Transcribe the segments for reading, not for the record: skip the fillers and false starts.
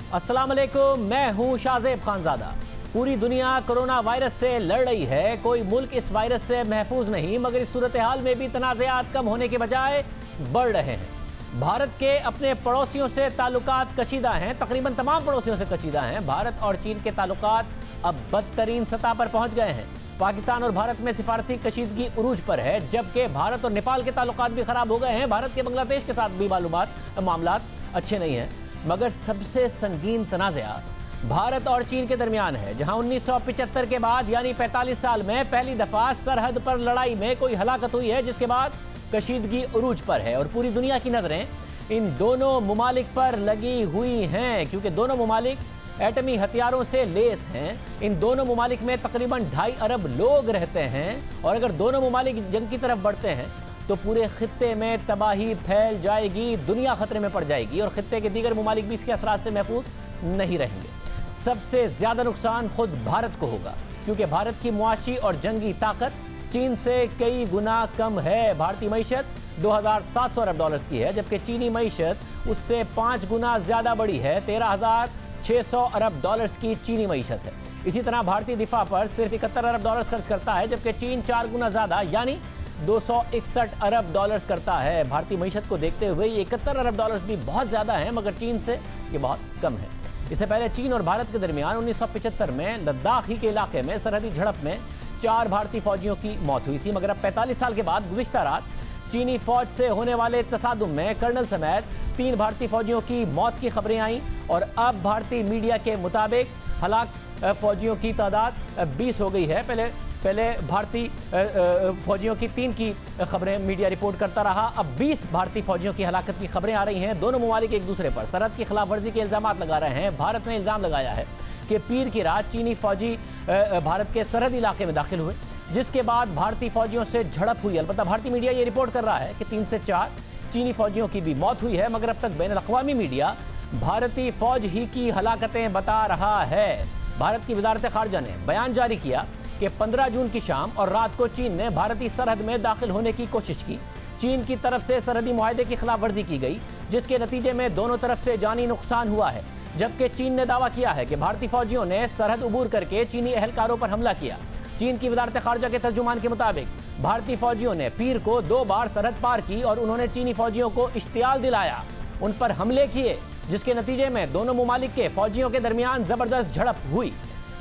अस्सलाम वालेकुम, मैं हूं शाहजेब खानजादा। पूरी दुनिया कोरोना वायरस से लड़ रही है। कोई मुल्क इस वायरस से महफूज नहीं, मगर इस सूरत हाल में भी तनाज़ात कम होने के बजाय बढ़ रहे हैं। भारत के अपने पड़ोसियों से ताल्लुकात कशीदा हैं, तकरीबन तमाम पड़ोसियों से कशीदा हैं। भारत और चीन के ताल्लुकात अब बदतरीन सतह पर पहुंच गए हैं। पाकिस्तान और भारत में सिफारती कशीदगी उरूज पर है, जबकि भारत और नेपाल के ताल्लुकात भी खराब हो गए हैं। भारत के बांग्लादेश के साथ भी मामलात अच्छे नहीं हैं। मगर सबसे संगीन तनाज़ा भारत और चीन के दरमियान है, जहां 1975 के बाद यानी 45 साल में पहली दफा सरहद पर लड़ाई में कोई हलाकत हुई है, जिसके बाद कशीदगी उरूज पर है और पूरी दुनिया की नजरें इन दोनों मुमालिक पर लगी हुई हैं, क्योंकि दोनों मुमालिक एटमी हथियारों से लेस हैं। इन दोनों मुमालिक में तकरीबन 2.5 अरब लोग रहते हैं और अगर दोनों मुमालिक जंग की तरफ बढ़ते हैं तो पूरे खित्ते में तबाही फैल जाएगी, दुनिया खतरे में पड़ जाएगी और खित्ते के दीगर मुमालिक भी इसके असरात से महफूज नहीं रहेंगे। सबसे ज्यादा नुकसान खुद भारत को होगा, क्योंकि भारत की मुआशी और जंगी ताकत चीन से कई गुना कम है। भारतीय मईशत 2700 अरब डॉलर्स की है, जबकि चीनी मईशत उससे 5 गुना ज्यादा बड़ी है। 13,600 अरब डॉलर्स की चीनी मईशत है। इसी तरह भारतीय दिफा पर सिर्फ 71 अरब डॉलर्स खर्च करता है, जबकि चीन 4 गुना ज्यादा यानी 261 अरब डॉलर्स करता है। भारतीय मईशत को देखते हुए ये 71 अरब डॉलर्स भी बहुत ज़्यादा हैं, मगर चीन से ये बहुत कम है। इससे पहले चीन और भारत के दरमियान 1975 में लद्दाख ही के इलाके में सरहदी झड़प में 4 भारतीय फौजियों की मौत हुई थी, मगर अब 45 साल के बाद गुज़िश्ता रात चीनी फौज से होने वाले तसादुम में कर्नल समेत 3 भारतीय फौजियों की मौत की खबरें आईं और अब भारतीय मीडिया के मुताबिक हलाक फौजियों की तादाद 20 हो गई है। पहले भारतीय फौजियों की 3 की खबरें मीडिया रिपोर्ट करता रहा, अब 20 भारतीय फौजियों की हलाकत की खबरें आ रही हैं। दोनों मुमालिक एक दूसरे पर सरहद की खिलाफ वर्जी के इल्जाम लगा रहे हैं। भारत ने इल्ज़ाम लगाया है कि पीर की रात चीनी फौजी भारत के सरहदी इलाके में दाखिल हुए, जिसके बाद भारतीय फौजियों से झड़प हुई। अलबत्ता भारतीय मीडिया ये रिपोर्ट कर रहा है कि 3 से 4 चीनी फौजियों की भी मौत हुई है, मगर अब तक बैनुल अक़वामी मीडिया भारतीय फौज ही की हलाकतें बता रहा है। भारत की वज़ारत ख़ारजा ने बयान जारी किया कि 15 जून की शाम और रात को चीन ने भारतीय सरहद में दाखिल होने की कोशिश की। चीन की तरफ से सरहदी मुआहदे की खिलाफ वर्जी की गई, जिसके नतीजे में दोनों तरफ से जानी नुकसान हुआ है। जबकि चीन ने दावा किया है कि भारतीय फौजियों ने सरहद उबूर करके चीनी एहलकारों पर हमला किया। चीन की वज़ारत ख़ारजा के तर्जुमान के मुताबिक भारतीय फौजियों ने पीर को 2 बार सरहद पार की और उन्होंने चीनी फौजियों को इश्तियाल दिलाया, उन पर हमले किए, जिसके नतीजे में दोनों मुमालिक के फौजियों के दरमियान जबरदस्त झड़प हुई।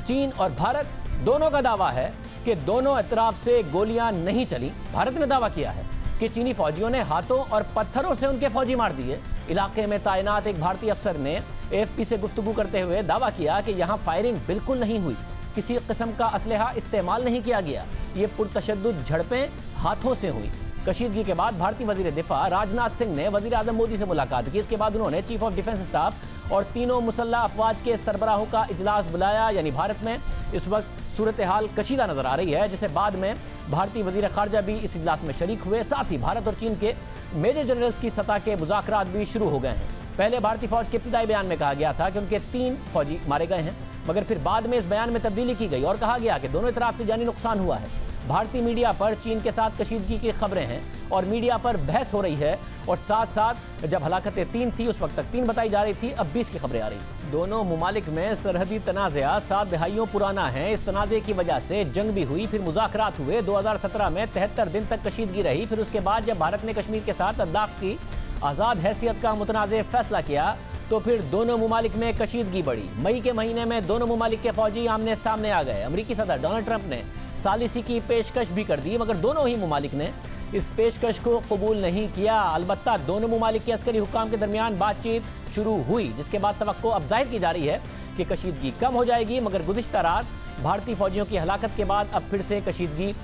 चीन और भारत दोनों का दावा है कि दोनों अतराफ से गोलियां नहीं चली। भारत ने दावा किया है कि चीनी फौजियों ने हाथों और पत्थरों से उनके फौजी मार दिए। इलाके में तैनात एक भारतीय अफसर ने AFP से गुफ्तगू करते हुए दावा किया कि यहाँ फायरिंग बिल्कुल नहीं हुई, किसी किस्म का असलहा इस्तेमाल नहीं किया गया, ये पुरतशद्दुद झड़पें हाथों से हुई। कशीदगी के बाद भारतीय वजीर दिफा राजनाथ सिंह ने वजीर आजम मोदी से मुलाकात की। इसके बाद उन्होंने चीफ ऑफ डिफेंस स्टाफ और तीनों मुसल्लह अफवाज के सरबराहों का इजलास बुलाया। यानी भारत में इस वक्त सूरत हाल कशीदा नजर आ रही है, जिसे बाद में भारतीय वजीर खारजा भी इस इजलास में शरीक हुए। साथ ही भारत और चीन के मेजर जनरल्स की सतह के मुज़ाकरात भी शुरू हो गए हैं। पहले भारतीय फौज के इब्तिदाई बयान में कहा गया था कि उनके 3 फौजी मारे गए हैं, मगर फिर बाद में इस बयान में तब्दीली की गई और कहा गया कि दोनों तरफ से जानी नुकसान हुआ है। भारतीय मीडिया पर चीन के साथ कशीदगी की खबरें हैं और मीडिया पर बहस हो रही है, और साथ साथ जब हलाकतें 3 थी उस वक्त तक 3 बताई जा रही थी, अब 20 की खबरें आ रही। दोनों मुमालिक में सरहदी तनाज़ा 7 दहाइयों पुराना है। इस तनाज़े की वजह से जंग भी हुई, फिर मुज़ाकरात हुए। 2017 में 73 दिन तक कशीदगी रही। फिर उसके बाद जब भारत ने कश्मीर के साथ लद्दाख की आज़ाद हैसियत का मुतनाज़ फैसला किया, तो फिर दोनों मुमालिक में कशीदगी बढ़ी। मई के महीने में दोनों मुमालिक के फौजी आमने सामने आ गए। अमरीकी सदर डोनाल्ड ट्रंप ने सालिसी की पेशकश भी कर दी, मगर दोनों ही मुमालिक ने इस पेशकश को कबूल नहीं किया। अलबत्ता दोनों मुमालिक के अस्करी हुकाम के दरमियान बातचीत शुरू हुई, जिसके बाद तवक्को अब जाहिर की जा रही है कि कशीदगी कम हो जाएगी, मगर गुज़िश्ता रात भारतीय फौजियों की हलाकत के बाद अब फिर से कशीदगी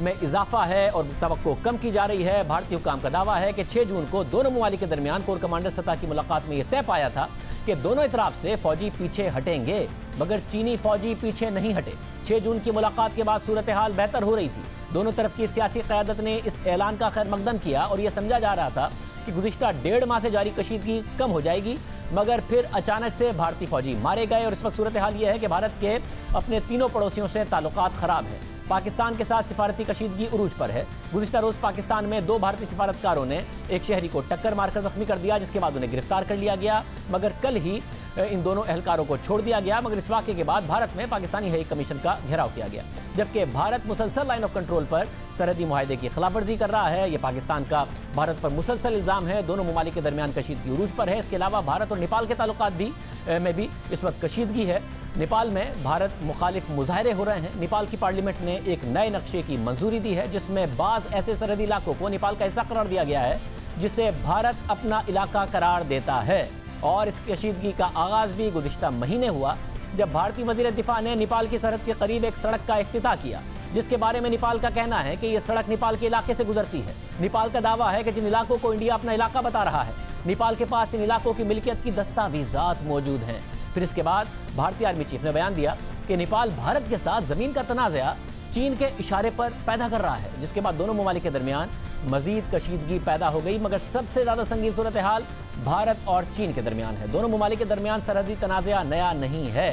में इजाफा है और तवक्को कम की जा रही है। भारतीय हुकाम का दावा है कि 6 जून को दोनों मुमालिक के दरमियान कोर कमांडर सतह की मुलाकात में यह तय पाया था कि दोनों इतराफ से फौजी पीछे हटेंगे, मगर चीनी फौजी पीछे नहीं हटे। 6 जून की मुलाकात के बाद सूरत हाल बेहतर हो रही थी। दोनों तरफ की सियासी क़यादत ने इस ऐलान का खैर मकदम किया और यह समझा जा रहा था कि गुज़िश्ता 1.5 माह से जारी कशीदगी कम हो जाएगी, मगर फिर अचानक से भारतीय फौजी मारे गए। और इस वक्त सूरत हाल यह है कि भारत के अपने तीनों पड़ोसियों से ताल्लुकात ख़राब हैं। पाकिस्तान के साथ सिफारती कशीदगी उरूज पर है। गुज़िश्ता रोज़ पाकिस्तान में 2 भारतीय सिफारतकारों ने एक शहरी को टक्कर मारकर जख्मी कर दिया, जिसके बाद उन्हें गिरफ्तार कर लिया गया। मगर कल ही इन दोनों एहलकारों को छोड़ दिया गया, मगर इस वाक़े के बाद भारत में पाकिस्तानी हाई कमीशन का घेराव किया गया, जबकि भारत मुसलसल लाइन ऑफ कंट्रोल पर सरहदी मुआहदे की खिलाफवर्जी कर रहा है। यह पाकिस्तान का भारत पर मुसलसल इल्ज़ाम है। दोनों ममालिक के दरमियान कशीदगी उरूज पर है। इसके अलावा भारत और नेपाल के ताल्लुकात में भी इस वक्त कशीदगी है। नेपाल में भारत मुखालिफ मुजाहरे हो रहे हैं। नेपाल की पार्लियामेंट ने एक नए नक्शे की मंजूरी दी है, जिसमें बाज़ ऐसे सरहदी इलाकों को नेपाल का हिस्सा करार दिया गया है जिसे भारत अपना इलाका करार देता है। और इस कशीदगी का आगाज़ भी गुज़िश्ता महीने हुआ, जब भारतीय वज़ीर दिफा ने नेपाल की सरहद के करीब एक सड़क का इफ्तिताह किया, जिसके बारे में नेपाल का कहना है कि यह सड़क नेपाल के इलाके से गुजरती है। नेपाल का दावा है कि जिन इलाकों को इंडिया अपना इलाका बता रहा है, नेपाल के पास इन इलाकों की मिल्कियत की दस्तावेजात मौजूद हैं। फिर इसके बाद भारतीय आर्मी चीफ ने बयान दिया कि नेपाल भारत के साथ जमीन का तनाज़ा चीन के इशारे पर पैदा कर रहा है, जिसके बाद दोनों ममालिक के दरमियान मजीद कशीदगी पैदा हो गई। मगर सबसे ज्यादा संगीन सूरत हाल भारत और चीन के दरमियान है। दोनों ममालिक के दरमियान सरहदी तनाज़ा नया नहीं है।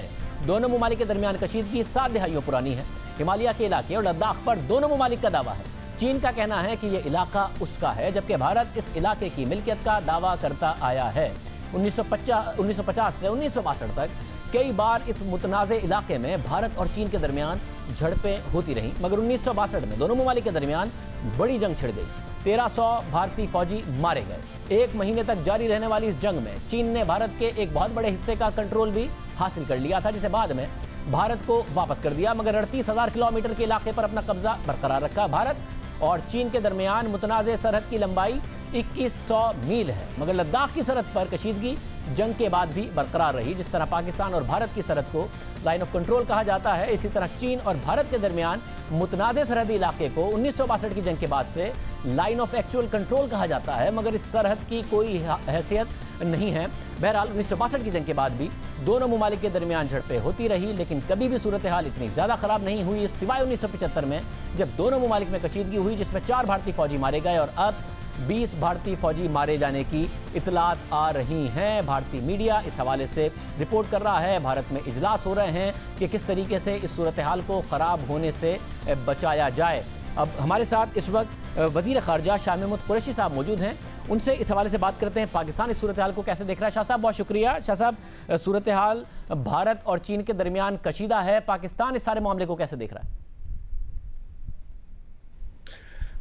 दोनों ममालिक के दरमियान कशीदगी 7 दहाइयों पुरानी है। हिमालय के इलाके और लद्दाख पर दोनों ममालिक का दावा है। चीन का कहना है कि यह इलाका उसका है, जबकि भारत इस इलाके की मिल्कियत का दावा करता आया है। 1950 से 1962 तक कई बार इस मुतनाज़े इलाके में भारत और चीन के दरमियान झड़पें होती रहीं, मगर 1962 में दोनों ममालिक के दरमियान बड़ी जंग छिड़ गई। 1300 भारतीय फौजी मारे गए। 1 महीने तक जारी रहने वाली इस जंग में चीन ने भारत के एक बहुत बड़े हिस्से का कंट्रोल भी हासिल कर लिया था, जिसे बाद में भारत को वापस कर दिया, मगर 38,000 किलोमीटर के इलाके पर अपना कब्जा बरकरार रखा। भारत और चीन के दरमियान मुतनाज़े सरहद की लंबाई 2100 मील है, मगर लद्दाख की सरहद पर कशीदगी जंग के बाद भी बरकरार रही। जिस तरह पाकिस्तान और भारत की सरहद को लाइन ऑफ कंट्रोल कहा जाता है, इसी तरह चीन और भारत के दरमियान मुतनाज़े सरहदी इलाके को 1962 की जंग के बाद से लाइन ऑफ एक्चुअल कंट्रोल कहा जाता है, मगर इस सरहद की कोई हैसियत नहीं है। बहरहाल 1962 की जंग के बाद भी दोनों ममालिक के दरमियान झड़पें होती रही, लेकिन कभी भी सूरत हाल इतनी ज़्यादा ख़राब नहीं हुई, सिवाय 1975 में, जब दोनों ममालिक में कशीदगी हुई, जिसमें 4 भारतीय फौजी मारे गए और अब 20 भारतीय फौजी मारे जाने की इतलात आ रही हैं। भारतीय मीडिया इस हवाले से रिपोर्ट कर रहा है। भारत में इजलास हो रहे हैं कि किस तरीके से इस सूरत हाल को ख़राब होने से बचाया जाए। अब हमारे साथ इस वक्त वज़ीर ख़ारजा शाह महमूद कुरैशी साहब मौजूद हैं, उनसे इस हवाले से बात करते हैं। पाकिस्तान इस सूरत हाल को कैसे देख रहा है? शाह साहब बहुत शुक्रिया। शाह साहब, सूरत हाल भारत और चीन के दरमियान कशीदा है, पाकिस्तान इस सारे मामले को कैसे देख रहा है?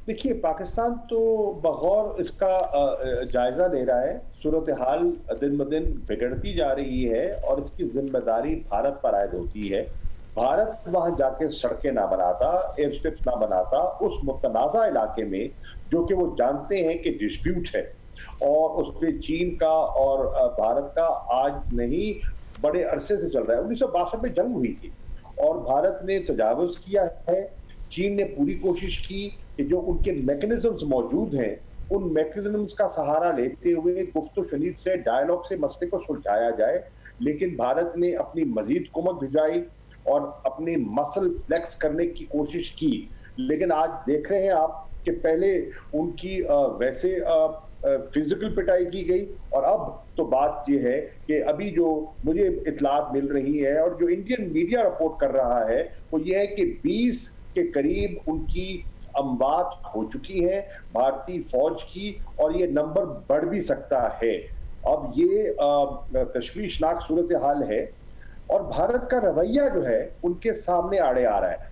देखिए, पाकिस्तान तो बगौर इसका जायजा ले रहा है। सूरत हाल दिन ब दिन बिगड़ती जा रही है और इसकी जिम्मेदारी भारत पर आयद होती है। भारत वहां जाके सड़कें ना बनाता, एयर स्ट्रिप्स ना बनाता, उस मुतनाज़ा इलाके में जो कि वो जानते हैं कि डिस्प्यूट है और उस पर चीन का और भारत का आज नहीं बड़े अरसे से चल रहा है। 1962 में जंग हुई थी और भारत ने तजावुज़ किया है। चीन ने पूरी कोशिश की कि जो उनके मैकेनिज्म्स मौजूद हैं, उन मैकेनिज्म्स का सहारा लेते हुए गुफ्तो शनीद से, डायलॉग से मसले को सुलझाया जाए, लेकिन भारत ने अपनी मजीद कुमक भिजाई और अपनी मसल फ्लेक्स करने की कोशिश की। लेकिन आज देख रहे हैं आप कि पहले उनकी वैसे फिजिकल पिटाई की गई और अब तो बात यह है कि अभी जो मुझे इतलात मिल रही है और जो इंडियन मीडिया रिपोर्ट कर रहा है वो ये है कि 20 के करीब उनकी अमवात हो चुकी है भारतीय फौज की, और ये नंबर बढ़ भी सकता है। अब ये तशवीशनाक सूरत हाल है और भारत का रवैया जो है उनके सामने आड़े आ रहा है।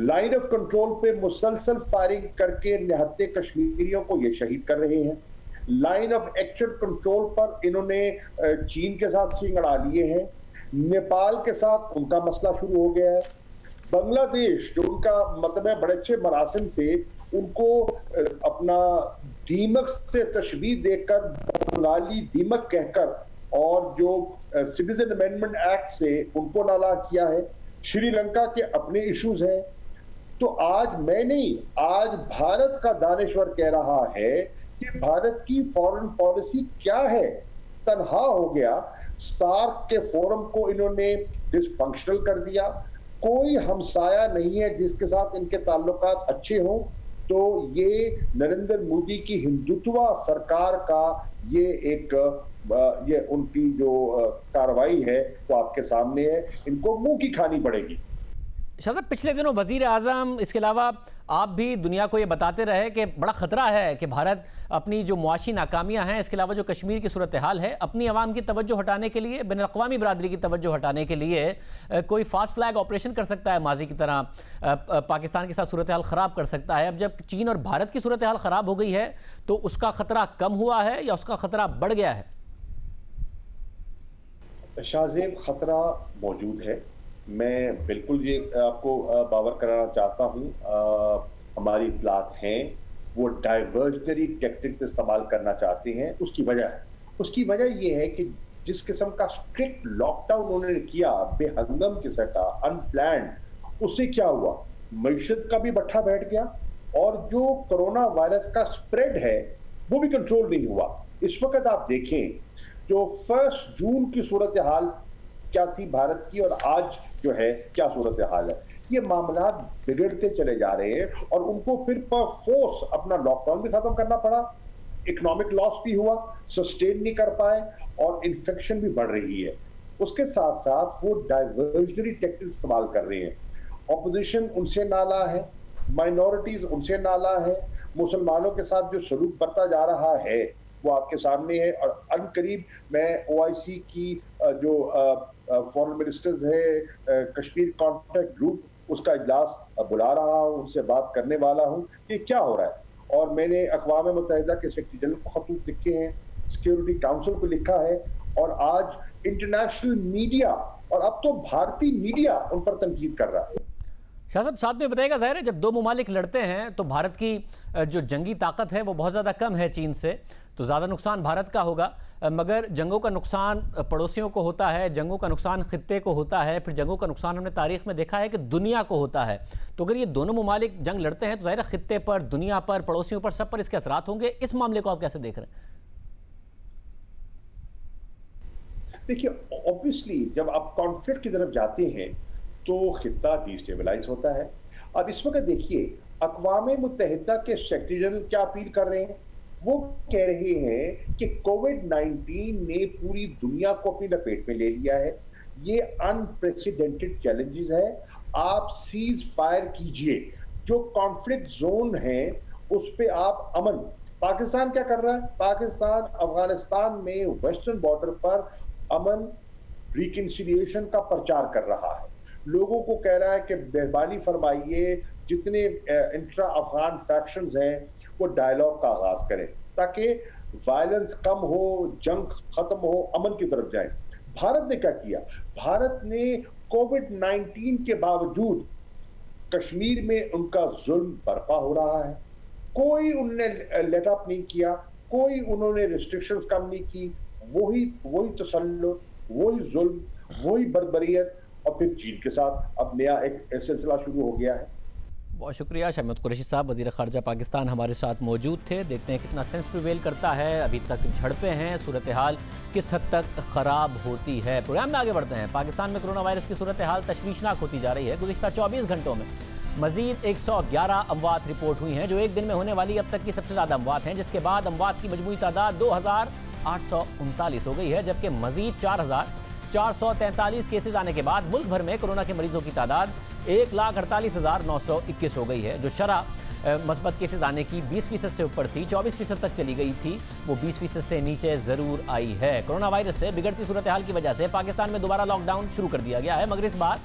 लाइन ऑफ कंट्रोल पे मुसलसल फायरिंग करके निहत्ते कश्मीरियों को ये शहीद कर रहे हैं। लाइन ऑफ एक्चुअल कंट्रोल पर इन्होंने चीन के साथ सिंग अड़ा लिए हैं। नेपाल के साथ उनका मसला शुरू हो गया है। बांग्लादेश जो उनका मतलब है बड़े अच्छे मरासिम थे, उनको अपना दीमक से तशबीह देकर बंगाली दीमक कहकर और जो सिटीजन अमेंडमेंट एक्ट से उनको नाला किया है। श्रीलंका के अपने इश्यूज हैं। तो आज मैं नहीं, आज भारत का दानिश्वर कह रहा है कि भारत की फॉरेन पॉलिसी क्या है। तनहा हो गया, सार्क के फोरम को इन्होंने डिसफंक्शनल कर दिया। कोई हमसाया नहीं है जिसके साथ इनके ताल्लुकात अच्छे हों। तो ये नरेंद्र मोदी की हिंदुत्व सरकार का ये उनकी जो कार्रवाई है वो आपके सामने है। इनको मुंह की खानी पड़ेगी। शाह साहब, पिछले दिनों वजीर आजम, इसके अलावा आप भी दुनिया को ये बताते रहे कि बड़ा ख़तरा है कि भारत अपनी जो मुआशी नाकामियां हैं, इसके अलावा जो कश्मीर की सूरत हाल है, अपनी आवाम की तवज्जो हटाने के लिए, बैन अक़वामी बरादरी की तवज्जो हटाने के लिए कोई फास्ट फ्लैग ऑपरेशन कर सकता है, माजी की तरह पाकिस्तान के साथ सूरत हाल ख़राब कर सकता है। अब जब चीन और भारत की सूरत हाल ख़राब हो गई है तो उसका ख़तरा कम हुआ है या उसका ख़तरा बढ़ गया है? शाहजेब, खतरा मौजूद है। मैं बिल्कुल ये आपको बावर कराना चाहता हूँ। हमारी इत्तलात हैं वो डाइवर्जनरी टेक्टिक्स इस्तेमाल करना चाहते हैं। उसकी वजह ये है कि जिस किस्म का स्ट्रिक्ट लॉकडाउन उन्होंने किया बेहंगम किस्म का, अनप्लान्ड, उससे क्या हुआ, मईशत का भी बट्ठा बैठ गया और जो कोरोना वायरस का स्प्रेड है वो भी कंट्रोल नहीं हुआ। इस वक्त आप देखें जो 1 जून की सूरत हाल क्या थी भारत की और आज जो है क्या सूरत हाल है, ये मामला बिगड़ते चले जा रहे हैं और उनको फिर पर फोर्स अपना लॉकडाउन भी खत्म करना पड़ा, इकोनॉमिक लॉस भी हुआ, सस्टेन नहीं कर पाए और इन्फेक्शन भी बढ़ रही है। उसके साथ साथ वो डाइवर्जनरी टेक्टिक्स इस्तेमाल कर रहे हैं। ऑपोजिशन उनसे नाला है, माइनॉरिटीज उनसे नाला है, मुसलमानों के साथ जो सलूक बरता जा रहा है वो आपके सामने है। और अनकरीब मैं OIC की जो फॉरेन मिनिस्टर्स है, कश्मीर कॉन्टैक्ट ग्रुप, उसका इजलास बुला रहा हूँ, उनसे बात करने वाला हूँ कि क्या हो रहा है। और मैंने अक़वाम मुत्तहिदा के सेक्रेटरी जनरल को खतूत लिखे हैं, सिक्योरिटी काउंसिल को लिखा है और आज इंटरनेशनल मीडिया और अब तो भारतीय मीडिया उन पर तनकीद कर रहा है। शाह साहब, साथ में बताइएगा, ज़ाहिर है जब दो ममालिक लड़ते हैं तो भारत की जो जंगी ताकत है वो बहुत ज़्यादा कम है चीन से, तो ज़्यादा नुकसान भारत का होगा। मगर जंगों का नुकसान पड़ोसियों को होता है, जंगों का नुकसान खित्ते को होता है, फिर जंगों का नुकसान हमने तारीख में देखा है कि दुनिया को होता है। तो अगर ये दोनों ममालिक जंग लड़ते हैं तो ज़ाहिर है खित्ते पर, दुनिया पर, पड़ोसियों पर, सब पर इसके असरात होंगे। इस मामले को आप कैसे देख रहे हैं? देखिए, ऑब्वियसली जब आप कॉन्फ्लिक्ट की तरफ जाते हैं तो खित्ता डिस्टेबलाइज होता है। अब इस वक्त देखिए, अक़वाम मुत्तहिदा के सेक्रेटरी जनरल क्या अपील कर रहे हैं, वो कह रहे हैं कि कोविड-19 ने पूरी दुनिया को अपनी लपेट में ले लिया है, ये अनप्रेसिडेंटेड चैलेंजेस है, आप सीज फायर कीजिए, जो कॉन्फ्लिक्ट जोन है उस पे आप अमन। पाकिस्तान क्या कर रहा है, पाकिस्तान अफगानिस्तान में वेस्टर्न बॉर्डर पर अमन रिकंसिलिएशन का प्रचार कर रहा है, लोगों को कह रहा है कि मेहरबानी फरमाइए जितने इंट्रा अफगान फैक्शंस हैं वो डायलॉग का आगाज करें ताकि वायलेंस कम हो, जंग खत्म हो, अमन की तरफ जाए। भारत ने क्या किया, भारत ने कोविड-19 के बावजूद कश्मीर में उनका जुल्म बर्पा हो रहा है, कोई उनने लेट अप नहीं किया, कोई उन्होंने रिस्ट्रिक्शंस कम नहीं की, वही तसल्लुत, वही जुल्म, वही बर्बरियत, और फिर चीन के साथ अब नया एक सिलसिला शुरू हो गया है। बहुत शुक्रिया शामिद कुरैशी साहब, वज़ीर ख़ारजा पाकिस्तान हमारे साथ मौजूद थे। देखते हैं कितना सेंस प्रिवेल करता है। अभी तक झड़पें हैं, सूरत हाल किस हद तक ख़राब होती है। प्रोग्राम में आगे बढ़ते हैं। पाकिस्तान में कोरोना वायरस की सूरत हाल तशवीशनाक होती जा रही है। गुज़िश्ता 24 घंटों में मज़ीद 111 अमवात रिपोर्ट हुई हैं, जो एक दिन में होने वाली अब तक की सबसे ज़्यादा अमवात हैं, जिसके बाद अमवात की मजमूई तादाद 2839 हो गई है, जबकि मज़ीद 4443 केसेज आने के बाद मुल्क भर में कोरोना के मरीजों की तादाद 1,48,921 हो गई है, जो शरह मस्बत केसेज आने की 20% से ऊपर थी, 24% तक चली गई थी, वो 20% से नीचे ज़रूर आई है। कोरोना वायरस से बिगड़ती सूरत हाल की वजह से पाकिस्तान में दोबारा लॉकडाउन शुरू कर दिया गया है, मगर इस बार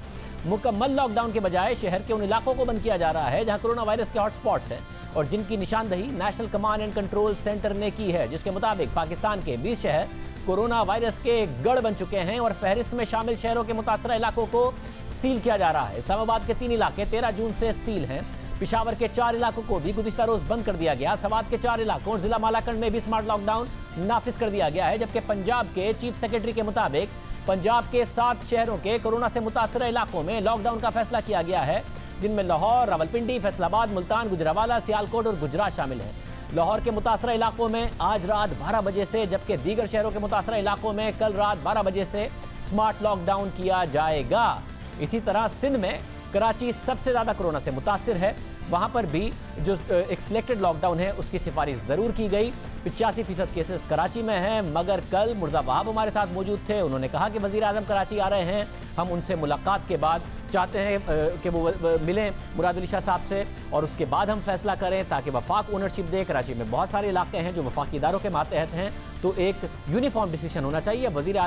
मुकम्मल लॉकडाउन के बजाय शहर के उन इलाकों को बंद किया जा रहा है जहाँ कोरोना वायरस के हॉटस्पॉट्स हैं और जिनकी निशानदही national command and control centre ने की है, जिसके मुताबिक पाकिस्तान के 20 शहर कोरोना वायरस के गढ़ बन चुके हैं और फहरिस्त में शामिल शहरों के मुतासरा इलाकों को सील किया जा रहा है। इस्लामाबाद के 3 इलाके 13 जून से सील हैं। पिशावर के 4 इलाकों को भी गुज़िश्ता रोज बंद कर दिया गया। सवात के 4 इलाकों और जिला मालाकंड में भी स्मार्ट लॉकडाउन नाफिज कर दिया गया है, जबकि पंजाब के चीफ सेक्रेटरी के मुताबिक पंजाब के 7 शहरों के कोरोना से मुतासरा इलाकों में लॉकडाउन का फैसला किया गया है, जिनमें लाहौर, रावलपिंडी, फैसलाबाद, मुल्तान, गुजरावाला, सियालकोट और गुजरात शामिल हैं। लाहौर के मुतासरा इलाकों में आज रात 12 बजे से, जबकि दीगर शहरों के मुतासरा इलाकों में कल रात 12 बजे से स्मार्ट लॉकडाउन किया जाएगा। इसी तरह सिंध में कराची सबसे ज़्यादा कोरोना से मुतासिर है, वहाँ पर भी जो एक सिलेक्टेड लॉकडाउन है उसकी सिफारिश ज़रूर की गई। 85% केसेस कराची में हैं, मगर कल मुर्जा वहाब हमारे साथ मौजूद थे। उन्होंने कहा कि वज़ीर आज़म कराची आ रहे हैं, हम उनसे मुलाकात के बाद चाहते हैं कि वो मिलें मुराद अली शाह साहब से और उसके बाद हम फैसला करें ताकि वफाक ओनरशिप दे। कराची में बहुत सारे इलाके हैं जो वफाकी इदारों के मातहत हैं, तो एक यूनिफॉर्म डिसीजन होना चाहिए। वज़ीर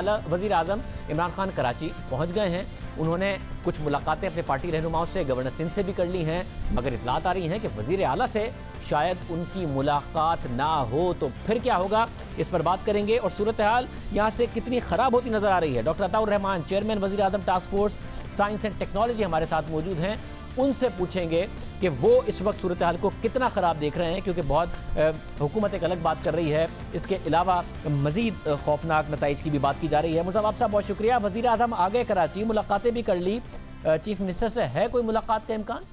आज़म इमरान खान कराची पहुँच गए हैं, उन्होंने कुछ मुलाकातें अपने पार्टी रहनुमाओं से, गवर्नर सिंध से भी कर ली हैं, मगर इतलात आ रही हैं कि वज़ीर आला से शायद उनकी मुलाकात ना हो। तो फिर क्या होगा, इस पर बात करेंगे। और सूरत हाल यहाँ से कितनी ख़राब होती नज़र आ रही है, डॉक्टर अताउर रहमान, चेयरमैन वज़ीर आज़म task force science and technology हमारे साथ मौजूद हैं, उनसे पूछेंगे कि वो इस वक्त सूरत हाल को कितना ख़राब देख रहे हैं, क्योंकि बहुत हुकूमत एक अलग बात कर रही है, इसके अलावा मज़ीद खौफनाक नताइज की भी बात की जा रही है। मुज़फ़्फ़र साहब बहुत शुक्रिया। वज़ीर आज़म आ गए कराची, मुलाकातें भी कर ली, चीफ मिनिस्टर से है कोई मुलाकात का इम्कान?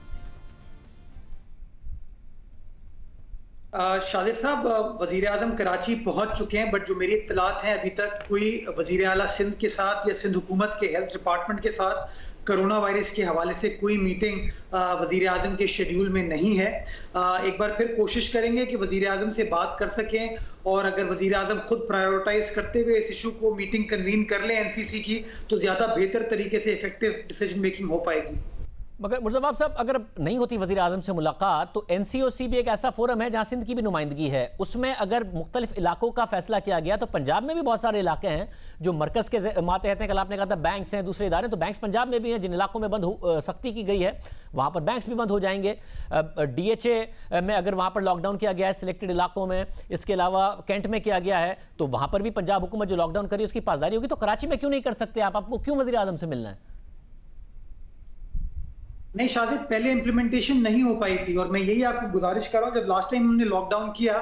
शादिब साहब वज़ीर आज़म कराची पहुंच चुके हैं, बट जो मेरी इत्तलात हैं अभी तक कोई वज़ीर आला सिंध के साथ या सिंध हुकूमत के हेल्थ डिपार्टमेंट के साथ कोरोना वायरस के हवाले से कोई मीटिंग वज़ीर आज़म के शेड्यूल में नहीं है। एक बार फिर कोशिश करेंगे कि वज़ीर आज़म से बात कर सकें, और अगर वज़ीर आज़म खुद प्रायोरिटाइज करते हुए इस इशू को मीटिंग कन्वीन कर लें एनसीसी की, तो ज़्यादा बेहतर तरीके से इफेक्टिव डिसीजन मेकिंग हो पाएगी। मगर मुर्ज़फ़्फ़र साहब, अगर नहीं होती वज़ीर आज़म से मुलाकात, तो NCOC भी एक ऐसा फोरम है जहाँ सिंध की भी नुमाइंदगी है, उसमें अगर मुख्तलिफ इलाकों का फैसला किया गया तो पंजाब में भी बहुत सारे इलाके हैं जो मरकज़ के मातहत हैं। कल आपने कहा था बैंक्स हैं, दूसरे इदारे, तो बैंक्स पंजाब में भी हैं, जिन इलाकों में सख्ती की गई है वहाँ पर बैंक्स भी बंद हो जाएंगे। DHA में अगर वहाँ पर लॉकडाउन किया गया है सिलेक्टेड इलाकों में, इसके अलावा कैंट में किया गया है, तो वहाँ पर भी पंजाब हुकूमत जो लॉकडाउन करी उसकी पासदारी होगी। तो कराची में क्यों नहीं कर सकते आपको क्यों वज़ीर आज़म से मिलना है? नहीं शादिद, पहले इंप्लीमेंटेशन नहीं हो पाई थी, और मैं यही आपको गुजारिश कर रहा हूँ, जब लास्ट टाइम हमने लॉकडाउन किया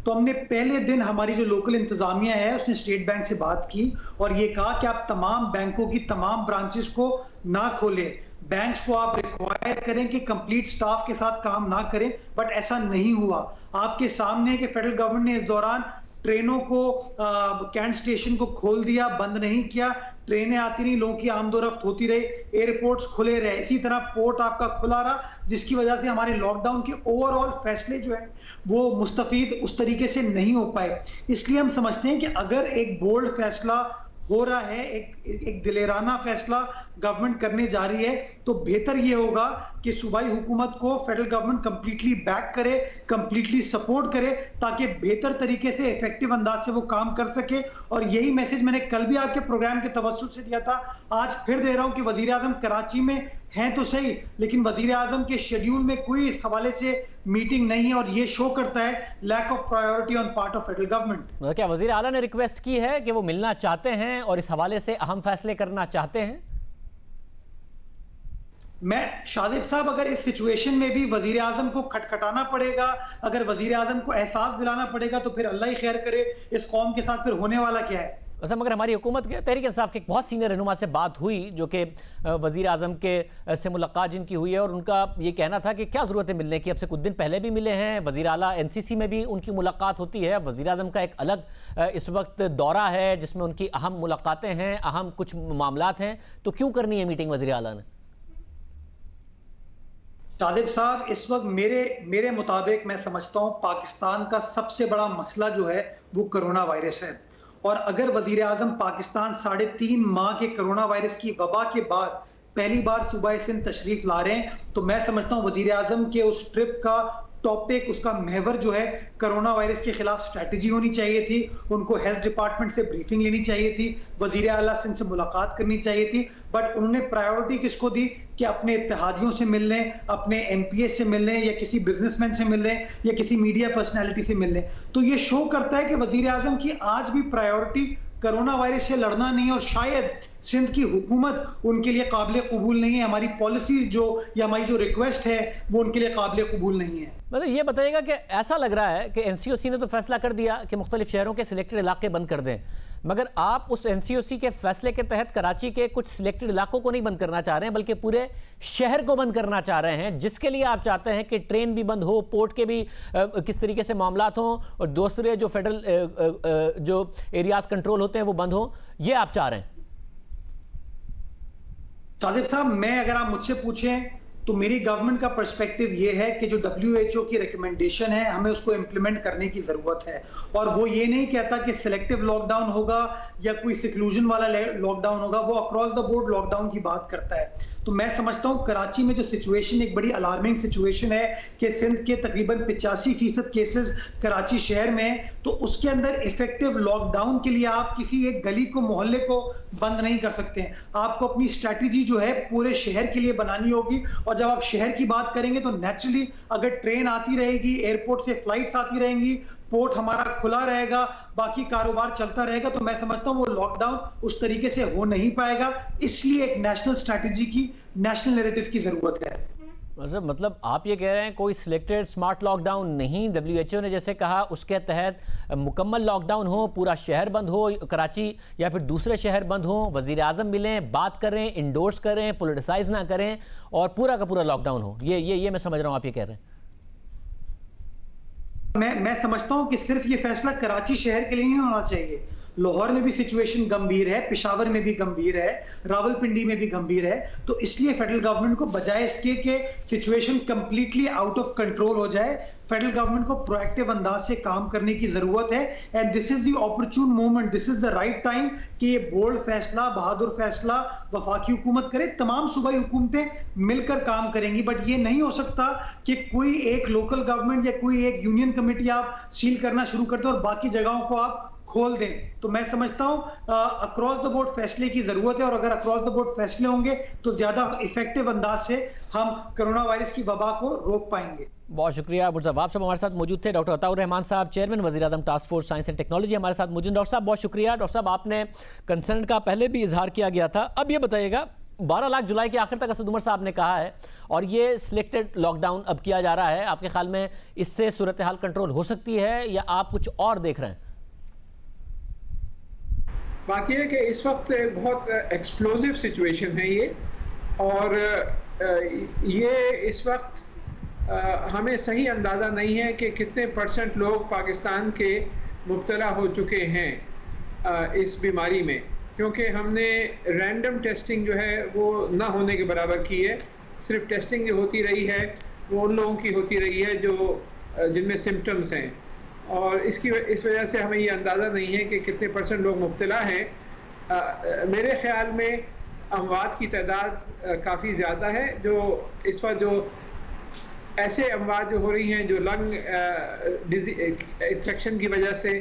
तो हमने पहले दिन हमारी जो लोकल इंतजामिया है उसने स्टेट बैंक से बात की और ये कहा कि आप तमाम बैंकों की तमाम ब्रांचेस को ना खोलें, बैंक्स को आप रिक्वायर करें कि कंप्लीट स्टाफ के साथ काम ना करें, बट ऐसा नहीं हुआ। आपके सामने कि फेडरल गवर्नमेंट ने इस दौरान ट्रेनों को कैंट स्टेशन को खोल दिया, बंद नहीं किया, ट्रेनें आती रही, लोगों की आमदोरफ्त होती रही, एयरपोर्ट्स खुले रहे, इसी तरह पोर्ट आपका खुला रहा, जिसकी वजह से हमारे लॉकडाउन के ओवरऑल फैसले जो है वो मुस्तफीद उस तरीके से नहीं हो पाए। इसलिए हम समझते हैं कि अगर एक बोल्ड फैसला हो रहा है, एक दिलेराना फैसला गवर्नमेंट करने जा रही है, तो बेहतर ये होगा कि सूबाई हुकूमत को फेडरल गवर्नमेंट कंप्लीटली बैक करे, कंप्लीटली सपोर्ट करे, ताकि बेहतर तरीके से इफेक्टिव अंदाज से वो काम कर सके। और यही मैसेज मैंने कल भी आपके प्रोग्राम के तवज्जुह से दिया था, आज फिर दे रहा हूं कि वजीर आजम कराची में हैं तो सही, लेकिन वजीर आजम के शेड्यूल में कोई इस हवाले से मीटिंग नहीं है, और ये शो करता है lack of priority on part of federal government. क्या वजीर आला ने रिक्वेस्ट की है कि वो मिलना चाहते हैं और इस हवाले से अहम फैसले करना चाहते हैं? मैं शादिब साहब, अगर इस सिचुएशन में भी वजीर आजम को खटखटाना पड़ेगा, अगर वजीर आजम को एहसास दिलाना पड़ेगा, तो फिर अल्लाह ही खैर करे, इस कौम के साथ फिर होने वाला क्या है। वैसे मगर हमारी हुकूमत के तहरीक इंसाफ के बहुत सीनियर रहनुमा से बात हुई, जो कि वज़ीर आज़म के से मुलाकात जिनकी हुई है, और उनका ये कहना था कि क्या ज़रूरत है मिलने की, अब से कुछ दिन पहले भी मिले हैं, वज़ीर आला NCC में भी उनकी मुलाकात होती है, वज़ीर आज़म का एक अलग इस वक्त दौरा है जिसमें उनकी अहम मुलाकातें हैं, अहम कुछ मामलात हैं, तो क्यों करनी है मीटिंग वज़ीर आला ने? शादिब साहब, इस वक्त मेरे मुताबिक मैं समझता हूँ पाकिस्तान का सबसे बड़ा मसला जो है वो कोरोना वायरस है, और अगर वजीर आजम पाकिस्तान 3.5 माह के कोरोना वायरस की वबा के बाद पहली बार सूबा सिंध तशरीफ ला रहे हैं, तो मैं समझता हूँ वजीर आजम के उस ट्रिप का टॉपिक, उसका महवर जो है कोरोना वायरस के खिलाफ स्ट्रैटेजी होनी चाहिए थी, उनको हेल्थ डिपार्टमेंट से ब्रीफिंग लेनी चाहिए थी, वजीर आला सिंध से मुलाकात करनी चाहिए थी, बट उन्होंने प्रायोरिटी किसको दी कि अपने इत्तेहादियों से मिल लें, अपने MPS से मिल लें, या किसी बिजनेसमैन से मिल लें, या किसी मीडिया पर्सनैलिटी से मिल लें। तो ये शो करता है कि वजीर आजम की आज भी प्रायोरिटी कोरोना वायरस से लड़ना नहीं है, और शायद सिंध की हुकूमत उनके लिए काबिल कबूल नहीं है, हमारी पॉलिसी जो या हमारी जो रिक्वेस्ट है वो उनके लिए काबिल कबूल नहीं है। मतलब ये बताइएगा कि ऐसा लग रहा है कि NCOC ने तो फैसला कर दिया कि मुख्तलिफ शहरों के सिलेक्टेड इलाके बंद कर दें, मगर आप उस NCOC के फैसले के तहत कराची के कुछ सिलेक्टेड इलाकों को नहीं बंद करना चाह रहे हैं, बल्कि पूरे शहर को बंद करना चाह रहे हैं, जिसके लिए आप चाहते हैं कि ट्रेन भी बंद हो, पोर्ट के भी किस तरीके से मामलात हों, और दूसरे जो फेडरल जो एरियाज कंट्रोल होते हैं वो बंद हो, ये आप चाह रहे हैं? शादिब साहब, मैं अगर आप मुझसे पूछें तो मेरी गवर्नमेंट का पर्सपेक्टिव ये है कि जो WHO की रिकमेंडेशन है हमें उसको इम्प्लीमेंट करने की जरूरत है। और वो ये नहीं कहता कि सिलेक्टिव लॉकडाउन होगा या कोई सिक्लूजन वाला लॉकडाउन होगा, वो अक्रॉस द बोर्ड लॉकडाउन की बात करता है। तो मैं समझता हूँ कराची में जो सिचुएशन एक बड़ी अलार्मिंग सिचुएशन है कि सिंध के तकरीबन 85% केसेस कराची शहर में, तो उसके अंदर इफेक्टिव लॉकडाउन के लिए आप किसी एक गली को मोहल्ले को बंद नहीं कर सकते हैं। आपको अपनी स्ट्रैटेजी जो है पूरे शहर के लिए बनानी होगी। और जब आप शहर की बात करेंगे तो नेचुरली अगर ट्रेन आती रहेगी, एयरपोर्ट से फ्लाइट्स आती रहेंगी, पोर्ट हमारा खुला रहेगा, बाकी कारोबार चलता रहेगा, तो मैं समझता हूं वो लॉकडाउन उस तरीके से हो नहीं पाएगा। इसलिए एक नेशनल स्ट्रैटेजी की, नेशनल नैरेटिव की जरूरत है। मतलब आप ये कह रहे हैं कोई सिलेक्टेड स्मार्ट लॉकडाउन नहीं, WHO ने जैसे कहा उसके तहत मुकम्मल लॉकडाउन हो, पूरा शहर बंद हो, कराची या फिर दूसरे शहर बंद हो, वजीर आजम मिलें, बात करें, इंडोर्स करें, पोलिटिसाइज ना करें और पूरा का पूरा लॉकडाउन हो। ये मैं समझ रहा हूँ आप ये कह रहे हैं। मैं समझता हूं कि सिर्फ ये फैसला कराची शहर के लिए नहीं होना चाहिए। लाहौर में भी सिचुएशन गंभीर है, पेशावर में भी गंभीर है, रावलपिंडी में भी गंभीर है। तो इसलिए फेडरल गवर्नमेंट को बजाय इसके कि situation completely out of control हो जाए, फेडरल गवर्नमेंट को प्रोएक्टिव अंदाज से काम करने की जरूरत है। And this is the opportune moment, this is the right time कि ये बोल्ड फैसला, बहादुर फैसला वफाकी हुकूमत करे। तमाम सूबाई हुकूमतें मिलकर काम करेंगी, बट ये नहीं हो सकता कि कोई एक लोकल गवर्नमेंट या कोई एक यूनियन कमेटी आप सील करना शुरू कर दो और बाकी जगहों को आप खोल दें। तो मैं समझता हूं अक्रॉस द बोर्ड फैसले की जरूरत है, और अगर अक्रॉस द बोर्ड फैसले होंगे तो ज्यादा इफेक्टिव अंदाज से हम कोरोना वायरस की वबा को रोक पाएंगे। बहुत शुक्रिया मुर्तज़ा साहब हमारे साथ मौजूद थे। डॉक्टर अताउर रहमान साहब, चेयरमैन वज़ीर आज़म task force science and technology, हमारे साथ मौजूद। डॉक्टर साहब बहुत शुक्रिया। डॉक्टर साहब आपने कंसर्न का पहले भी इजहार किया गया था, अब ये बताइएगा 12 लाख जुलाई के आखिर तक असद उमर साहब ने कहा है और ये सिलेक्टेड लॉकडाउन अब किया जा रहा है, आपके ख्याल में इससे सूरत हाल कंट्रोल हो सकती है या आप कुछ और देख रहे हैं? बात यह है कि इस वक्त एक बहुत एक्सप्लोजिव सिचुएशन है ये, और ये इस वक्त हमें सही अंदाज़ा नहीं है कि कितने % लोग पाकिस्तान के मुब्तला हो चुके हैं इस बीमारी में, क्योंकि हमने रैंडम टेस्टिंग जो है वो ना होने के बराबर की है। सिर्फ टेस्टिंग जो होती रही है वो उन लोगों की होती रही है जो जिनमें सिम्टम्स हैं, और इस वजह से हमें ये अंदाज़ा नहीं है कि कितने % लोग मुब्तला हैं। मेरे ख्याल में अमवात की तादाद काफ़ी ज़्यादा है। जो इस वक्त जो ऐसे अमवात जो हो रही हैं जो लंग इन्फेक्शन की वजह से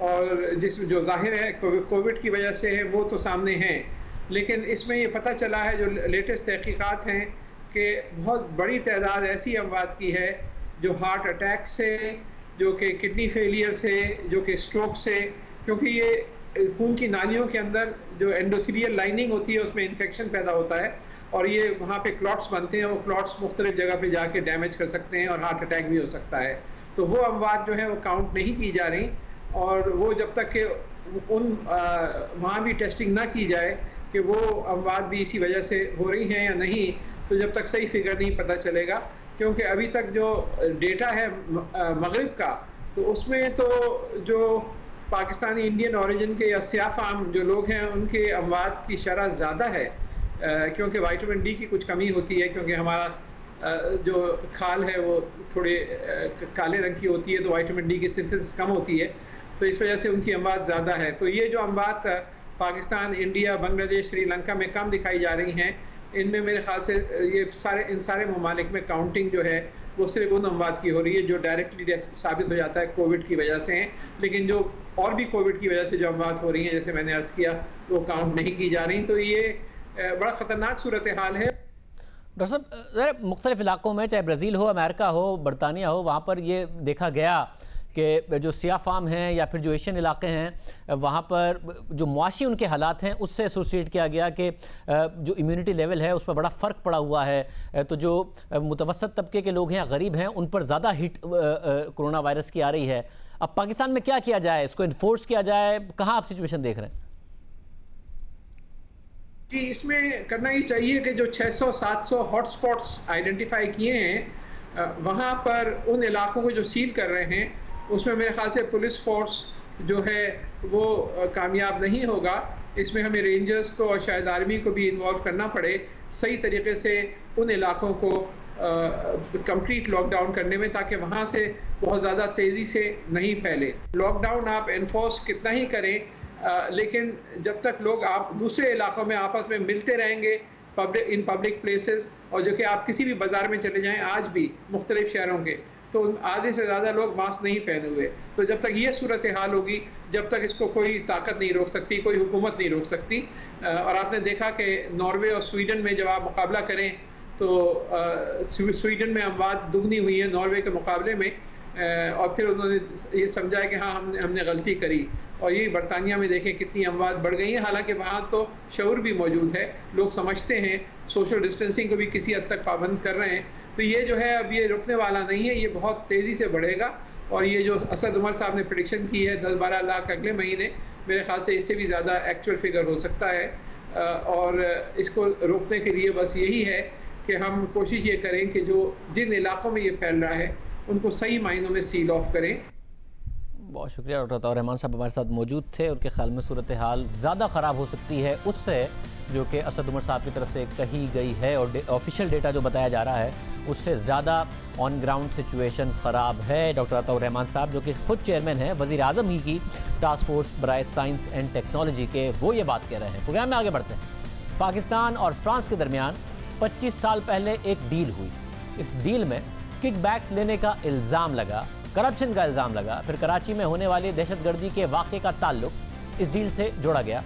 और जिसमें जो जाहिर है कोविड की वजह से है, वो तो सामने हैं, लेकिन इसमें ये पता चला है जो लेटेस्ट तहकीकात हैं कि बहुत बड़ी तादाद ऐसी अमवात की है जो हार्ट अटैक से, जो कि किडनी फेलियर से, जो कि स्ट्रोक से, क्योंकि ये खून की नालियों के अंदर जो एंडोथेलियल लाइनिंग होती है उसमें इन्फेक्शन पैदा होता है और ये वहाँ पे क्लॉट्स बनते हैं। वो क्लॉट्स मुख्तलिफ जगह पे जाके डैमेज कर सकते हैं और हार्ट अटैक भी हो सकता है। तो वो अमवात जो है वो काउंट नहीं की जा रही, और वो जब तक कि वहाँ भी टेस्टिंग ना की जाए कि वो अमवात भी इसी वजह से हो रही हैं या नहीं, तो जब तक सही फिगर नहीं पता चलेगा। क्योंकि अभी तक जो डेटा है मगरिब का, तो उसमें तो जो पाकिस्तानी इंडियन ओरिजिन के या सियाफाम जो लोग हैं उनके अमवात की शरह ज़्यादा है, क्योंकि विटामिन डी की कुछ कमी होती है, क्योंकि हमारा जो खाल है वो थोड़े काले रंग की होती है, तो विटामिन डी की सिंथेसिस कम होती है, तो इस वजह से उनकी अमवात ज़्यादा है। तो ये जो अमवात पाकिस्तान, इंडिया, बांग्लादेश, श्रीलंका में कम दिखाई जा रही हैं, इनमें मेरे ख्याल से इन सारे ममालिक में काउंटिंग जो है वो सिर्फ उन अमवात की हो रही है जो डायरेक्टली साबित हो जाता है कोविड की वजह से हैं, लेकिन जो और भी कोविड की वजह से जो अमवात हो रही हैं, जैसे मैंने अर्ज़ किया, वो काउंट नहीं की जा रही। तो ये बड़ा ख़तरनाक सूरत हाल है। डॉक्टर साहब, मुख्तलिफ इलाकों में, चाहे ब्राज़ील हो, अमेरिका हो, बरतानिया हो, वहाँ पर ये देखा गया कि जो सिया फार्म हैं या फिर जो एशियन इलाके हैं, वहाँ पर जो मुआशी उनके हालात हैं उससे एसोसिएट किया गया कि जो इम्यूनिटी लेवल है उस पर बड़ा फ़र्क पड़ा हुआ है। तो जो मुतवसत तबके के लोग हैं, गरीब हैं, उन पर ज़्यादा हिट कोरोना वायरस की आ रही है। अब पाकिस्तान में क्या किया जाए, इसको इन्फोर्स किया जाए, कहाँ आप सिचुएशन देख रहे हैं? कि इसमें करना ही चाहिए कि जो 600-700 हॉटस्पॉट्स आइडेंटिफाई किए हैं, वहाँ पर उन इलाकों को जो सील कर रहे हैं उसमें मेरे ख्याल से पुलिस फोर्स जो है वो कामयाब नहीं होगा, इसमें हमें रेंजर्स को और शायद आर्मी को भी इन्वॉल्व करना पड़े सही तरीके से उन इलाकों को कंप्लीट लॉकडाउन करने में, ताकि वहाँ से बहुत ज़्यादा तेज़ी से नहीं फैले। लॉकडाउन आप एनफोर्स कितना ही करें, लेकिन जब तक लोग आप दूसरे इलाकों में आपस में मिलते रहेंगे पब्लिक प्लेसेस, और जो कि आप किसी भी बाज़ार में चले जाएं आज भी मुख्तलिफ शहरों के, तो आधे से ज़्यादा लोग मास्क नहीं पहने हुए। तो जब तक ये सूरत हाल होगी, जब तक इसको कोई ताकत नहीं रोक सकती, कोई हुकूमत नहीं रोक सकती। और आपने देखा कि नॉर्वे और स्वीडन में जब आप मुकाबला करें तो स्वीडन में अमवात दुगनी हुई है नॉर्वे के मुकाबले में, और फिर उन्होंने ये समझा है कि हाँ हमने गलती करी। और यही बरतानिया में देखें कितनी अमवात बढ़ गई हैं, हालांकि वहाँ तो शऊर भी मौजूद है, लोग समझते हैं, सोशल डिस्टेंसिंग को भी किसी हद तक पाबंद कर रहे हैं। तो ये जो है अब ये रुकने वाला नहीं है, ये बहुत तेज़ी से बढ़ेगा। और ये जो असद उमर साहब ने प्रेडिक्शन की है 10-12 लाख अगले महीने, मेरे ख्याल से इससे भी ज़्यादा एक्चुअल फिगर हो सकता है। और इसको रोकने के लिए बस यही है कि हम कोशिश ये करें कि जो जिन इलाकों में ये फैल रहा है उनको सही मायनों में सील ऑफ करें। बहुत शुक्रिया डॉक्टर अताउर रहमान साहब हमारे साथ मौजूद थे। उनके ख्याल में सूरत हाल ज़्यादा ख़राब हो सकती है उससे जो कि असद उमर साहब की तरफ से कही गई है, और ऑफिशियल डेटा जो बताया जा रहा है उससे ज़्यादा ऑन ग्राउंड सिचुएशन ख़राब है। डॉक्टर अताउर रहमान साहब जो कि खुद चेयरमैन हैं वज़ीर आज़म ही की टास्क फोर्स बराए साइंस एंड टेक्नोलॉजी के, वो ये बात कह रहे हैं। प्रोग्राम में आगे बढ़ते हैं। पाकिस्तान और फ्रांस के दरमियान 25 साल पहले एक डील हुई। इस डील में किकबैक्स लेने का इल्ज़ाम लगा, करप्शन का इल्ज़ाम लगा। फिर कराची में होने वाली दहशतगर्दी के वाक़े का ताल्लुक इस डील से जोड़ा गया।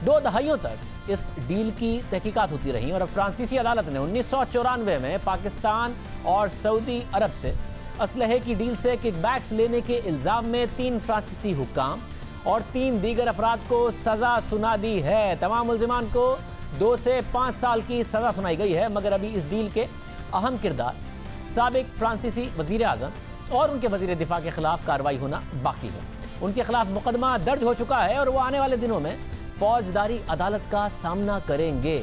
2 दहाइयों तक इस डील की तहकीकात होती रही और अब फ्रांसीसी अदालत ने 1994 में पाकिस्तान और सऊदी अरब से असलहे की डील से किकबैक्स लेने के इल्ज़ाम में 3 फ्रांसीसी हुक्काम और 3 दीगर अफराद को सज़ा सुना दी है। तमाम मुल्ज़िमान को 2 से 5 साल की सज़ा सुनाई गई है, मगर अभी इस डील के अहम किरदार साबिक फ्रांसीसी वज़ीर आज़म और उनके वज़ीर दिफा के खिलाफ कार्रवाई होना बाकी है। उनके खिलाफ मुकदमा दर्ज हो चुका है और वो आने वाले दिनों में फौजदारी अदालत का सामना करेंगे।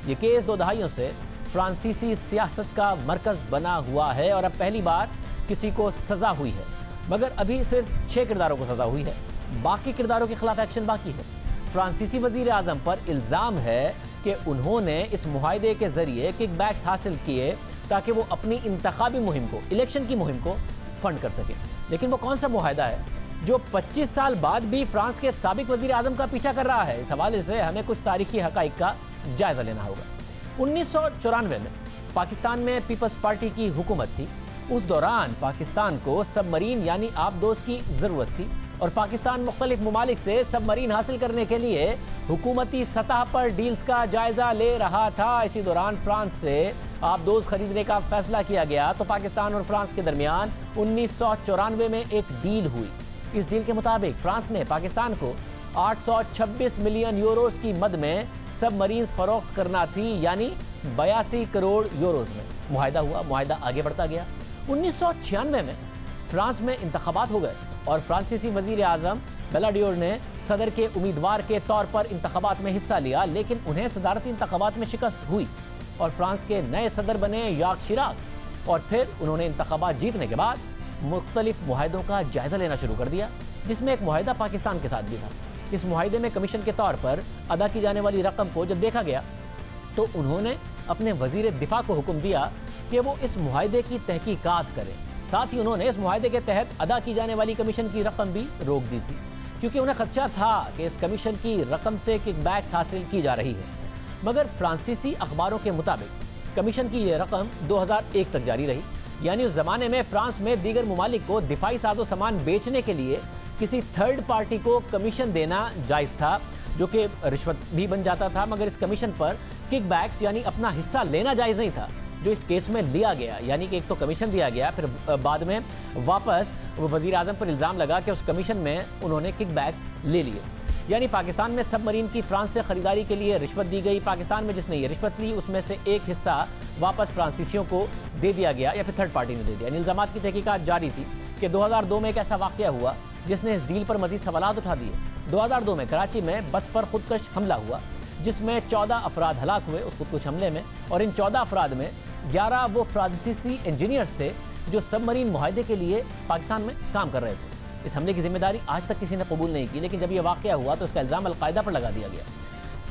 ये केस 2 दहाइयों से फ्रांसीसी सियासत का मरकज़ बना हुआ है और अब पहली बार किसी को सज़ा हुई है, मगर अभी सिर्फ 6 किरदारों को सज़ा हुई है, बाकी किरदारों के खिलाफ एक्शन बाकी है। फ्रांसीसी वज़ीर आज़म पर इल्ज़ाम है कि उन्होंने इस मुआहदे के ज़रिए किकबैक्स हासिल किए ताकि वो अपनी इंतखाबी मुहिम को, इलेक्शन की मुहिम को फंड कर सके। लेकिन वो कौन सा मुआहदा है जो 25 साल बाद भी फ्रांस के साबिक वज़ीर आज़म का पीछा कर रहा है? इस हवाले से हमें कुछ तारीखी हक़ाइक़ का जायज़ा लेना होगा। 1994 में पाकिस्तान में पीपल्स पार्टी की हुकूमत थी। उस दौरान पाकिस्तान को सबमरीन यानी आबदोज़ की ज़रूरत थी और पाकिस्तान मुख्तलिफ ममालिक से सबमरीन हासिल करने के लिए हुकूमती सतह पर डील्स का जायज़ा ले रहा था। इसी दौरान फ्रांस से आबदोज़ खरीदने का फैसला किया गया तो पाकिस्तान और फ्रांस के दरमियान 1994 में एक डील हुई। इस डील के मुताबिक फ्रांस ने पाकिस्तान को 826 मिलियन यूरोस की मद में सबमरीन्स फरोख्त करना थी, यानी 82 करोड़ यूरोस में। मुआहदा हुआ, मुआहदा आगे बढ़ता गया। 1996 में फ्रांस में इंतखाबात हो गए और फ्रांसीसी वज़ीर आज़म बेलाडियोर ने सदर के उम्मीदवार के तौर पर इंतखाबात में हिस्सा लिया, लेकिन उन्हें सदारती इंतखाबात में शिकस्त हुई और फ्रांस के नए सदर बने याक शिराक। और फिर उन्होंने इंतखाबात जीतने के बाद मुख्तलिफ मुआहदों का जायज़ा लेना शुरू कर दिया, जिसमें एक मुआहदा पाकिस्तान के साथ भी था। इस मुआहदे में कमीशन के तौर पर अदा की जाने वाली रकम को जब देखा गया तो उन्होंने अपने वज़ीर दिफा को हुक्म दिया कि वो इस मुआहदे की तहकीकात करें। साथ ही उन्होंने इस मुआहदे के तहत अदा की जाने वाली कमीशन की रकम भी रोक दी थी, क्योंकि उन्हें खदशा था कि इस कमीशन की रकम से किकबैक्स हासिल की जा रही है। मगर फ्रांसीसी अखबारों के मुताबिक कमीशन की ये रकम 2001 तक जारी रही, यानी उस ज़माने में फ्रांस में दीगर ममालिक को दिफाई साजो सामान बेचने के लिए किसी थर्ड पार्टी को कमीशन देना जायज़ था, जो कि रिश्वत भी बन जाता था। मगर इस कमीशन पर किकबैक्स यानी अपना हिस्सा लेना जायज़ नहीं था, जो इस केस में लिया गया। यानी कि एक तो कमीशन दिया गया, फिर बाद में वापस वो वज़ीर आज़म पर इल्ज़ाम लगा कि उस कमीशन में उन्होंने किकबैक्स ले लिए। यानी पाकिस्तान में सबमरीन की फ्रांस से ख़रीदारी के लिए रिश्वत दी गई। पाकिस्तान में जिसने ये रिश्वत ली उसमें से एक हिस्सा वापस फ्रांसीसियों को दे दिया गया या फिर थर्ड पार्टी ने दे दिया। इल्ज़ामात की तहकीकात जारी थी कि 2002 में एक ऐसा वाक़या हुआ जिसने इस डील पर मज़ीद सवालात उठा दिए। 2002 में कराची में बस पर खुदकश हमला हुआ, जिसमें 14 अफराद हलाक हुए उस खुदकुश हमले में, और इन 14 अफराद में 11 वो फ्रांसीसी इंजीनियर्स थे जो सबमरीन मुआहदे के लिए पाकिस्तान में काम कर रहे थे। इस हमले की जिम्मेदारी आज तक किसी ने कबूल नहीं की, लेकिन जब यह वाक़या हुआ तो उसका इल्ज़ाम अल-कायदा पर लगा दिया गया।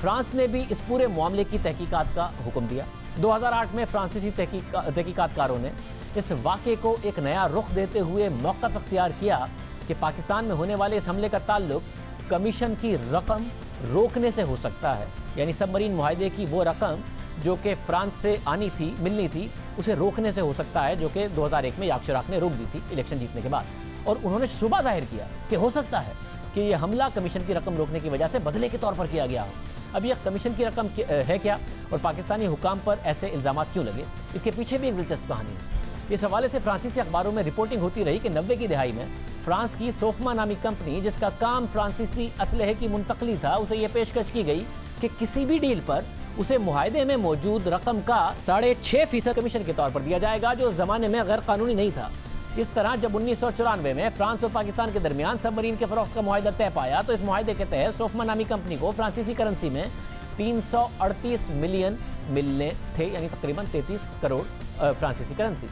फ्रांस ने भी इस पूरे मामले की तहकीकात का हुक्म दिया। 2008 में फ्रांसीसी तहकीकातकारों ने इस वाक़े को एक नया रुख देते हुए मौक़िफ़ अख्तियार किया कि पाकिस्तान में होने वाले इस हमले का ताल्लुक कमीशन की रकम रोकने से हो सकता है, यानी सबमरीन मुआहदे की वो रकम जो कि फ्रांस से मिलनी थी उसे रोकने से हो सकता है, जो कि 2001 में याक शिराक ने रोक दी थी इलेक्शन जीतने के बाद। और उन्होंने शुबा जाहिर किया कि हो सकता है कि यह हमला कमीशन की रकम रोकने की वजह से बदले के तौर पर किया गया हो। अब यह कमीशन की रकम है क्या और पाकिस्तानी हुकाम पर ऐसे इल्ज़ाम क्यों लगे, इसके पीछे भी एक दिलचस्प कहानी है। इस हवाले से फ्रांसीसी अखबारों में रिपोर्टिंग होती रही कि 90 की दिहाई में फ्रांस की सोफमा नामी कंपनी, जिसका काम फ्रांसीसी असलहे की मुंतकली था, उसे यह पेशकश की गई कि किसी भी डील पर उसे मुआहदे में मौजूद रकम का 6.5% कमीशन के तौर पर दिया जाएगा, जो उस जमाने में गैर कानूनी नहीं था। इस तरह जब 1994 में फ्रांस और पाकिस्तान के दरमियान सबमरीन के फरोख्त का मुआहदा तय पाया, तो इस मुआहदे के तहत सोफमा नामी कंपनी को फ्रांसीसी करेंसी में 338 मिलियन मिलने थे, यानी तकरीबन 33 करोड़ फ्रांसीसी करेंसी,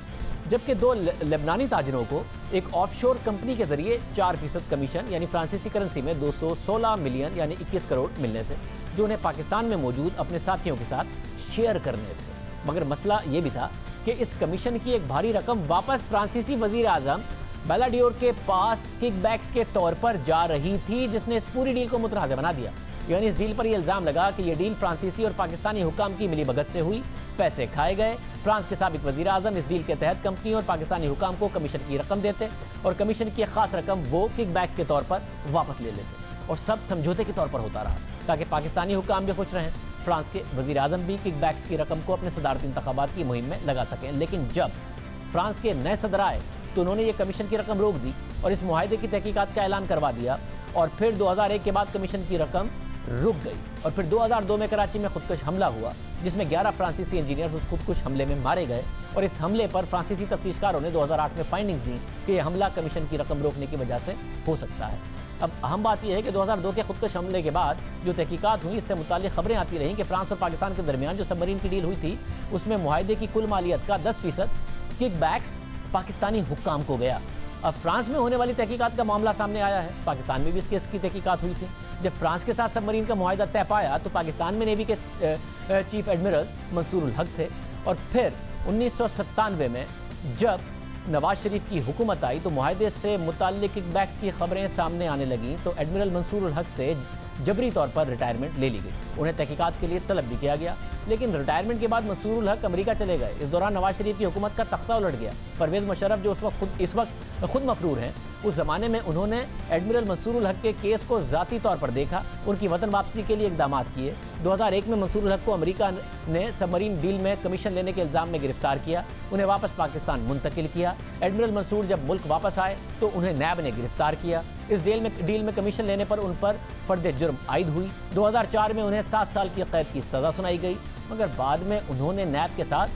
जबकि 2 लेबनानी ताजरों को एक ऑफशोर कंपनी के जरिए 4% कमीशन यानी फ्रांसीसी करेंसी में 216 मिलियन यानी 21 करोड़ मिलने थे, जो उन्हें पाकिस्तान में मौजूद अपने साथियों के साथ शेयर करने थे। मगर मसला ये भी था कि इस कमीशन की एक भारी रकम वापस फ्रांसीसी वजीर आजम बेलाडियोर के पास किकबैक्स के तौर पर जा रही थी, जिसने इस पूरी डील को मुतनाज़ बना दिया। यानी इस डील पर यह इल्ज़ाम लगा कि यह डील फ्रांसीसी और पाकिस्तानी हुकाम की मिलीभगत से हुई, पैसे खाए गए। फ्रांस के साबिक वजीर आजम इस डील के तहत कंपनी और पाकिस्तानी हुकाम को कमीशन की रकम देते और कमीशन की एक खास रकम वो किकबैक्स के तौर पर वापस ले लेते, और सब समझौते के तौर पर होता रहा ताकि पाकिस्तानी हुकाम भी खुश रहें, फ्रांस के वजीर आजम भी किकबैक्स की रकम को अपने सदारती इंतखाबात की मुहिम में लगा सकें। लेकिन जब फ्रांस के नए सदर आए तो उन्होंने ये कमीशन की रकम रोक दी और इस मुआहदे की तहकीकात का ऐलान करवा दिया, और फिर 2001 के बाद कमीशन की रकम रुक गई। और फिर 2002 में कराची में खुदकुश हमला हुआ, जिसमें 11 फ्रांसीसी इंजीनियर्स उस खुदकुश हमले में मारे गए, और इस हमले पर फ्रांसीसी तफ्तीशकारों ने 2008 में फाइंडिंग दी कि यह हमला कमीशन की रकम रोकने की वजह से हो सकता है। अब अहम बात यह है कि 2002 के खुदकुश हमले के बाद जो तहकीकात हुई, इससे मुताल्लिक खबरें आती रहीं कि फ्रांस और पाकिस्तान के दरमियान जो सबमरीन की डील हुई थी, उसमें मुआहदे की कुल मालियत का 10% किकबैक्स पाकिस्तानी हुक्काम को गया। अब फ्रांस में होने वाली तहकीकात का मामला सामने आया है, पाकिस्तान में भी इस केस की तहकीकात हुई थी। जब फ्रांस के साथ सबमरीन का मुआहदा तय पाया तो पाकिस्तान में नेवी के चीफ एडमिरल मंसूर उल हक थे, और फिर 1997 में जब नवाज शरीफ की हुकूमत आई तो मुआहदे से मुताल्लिक किकबैक्स की खबरें सामने आने लगीं, तो एडमिरल मंसूर उल हक से जबरी तौर पर रिटायरमेंट ले ली गई। उन्हें तहकीकात के लिए तलब भी किया गया, लेकिन रिटायरमेंट के बाद मंसूर उल हक अमेरिका चले गए। इस दौरान नवाज शरीफ की हुकूमत का तख्ता उलट गया। परवेज़ मुशर्रफ जो इस वक्त खुद मफरूर हैं, उस ज़माने में उन्होंने एडमिरल मंसूर उल हक के केस को ज़ाती तौर पर देखा, उनकी वतन वापसी के लिए इक़दामात किए। 2001 में मंसूर उल हक को अमेरिका ने सबमरीन डील में कमीशन लेने के इल्ज़ाम में गिरफ्तार किया, उन्हें वापस पाकिस्तान मुंतकिल किया। एडमिरल मंसूर जब मुल्क वापस आए तो उन्हें नैब ने गिरफ्तार किया। इस डील में कमीशन लेने पर उन पर फर्द जुर्म आयद हुई। 2004 में उन्हें 7 साल की कैद की सज़ा सुनाई गई, मगर बाद में उन्होंने नैब के साथ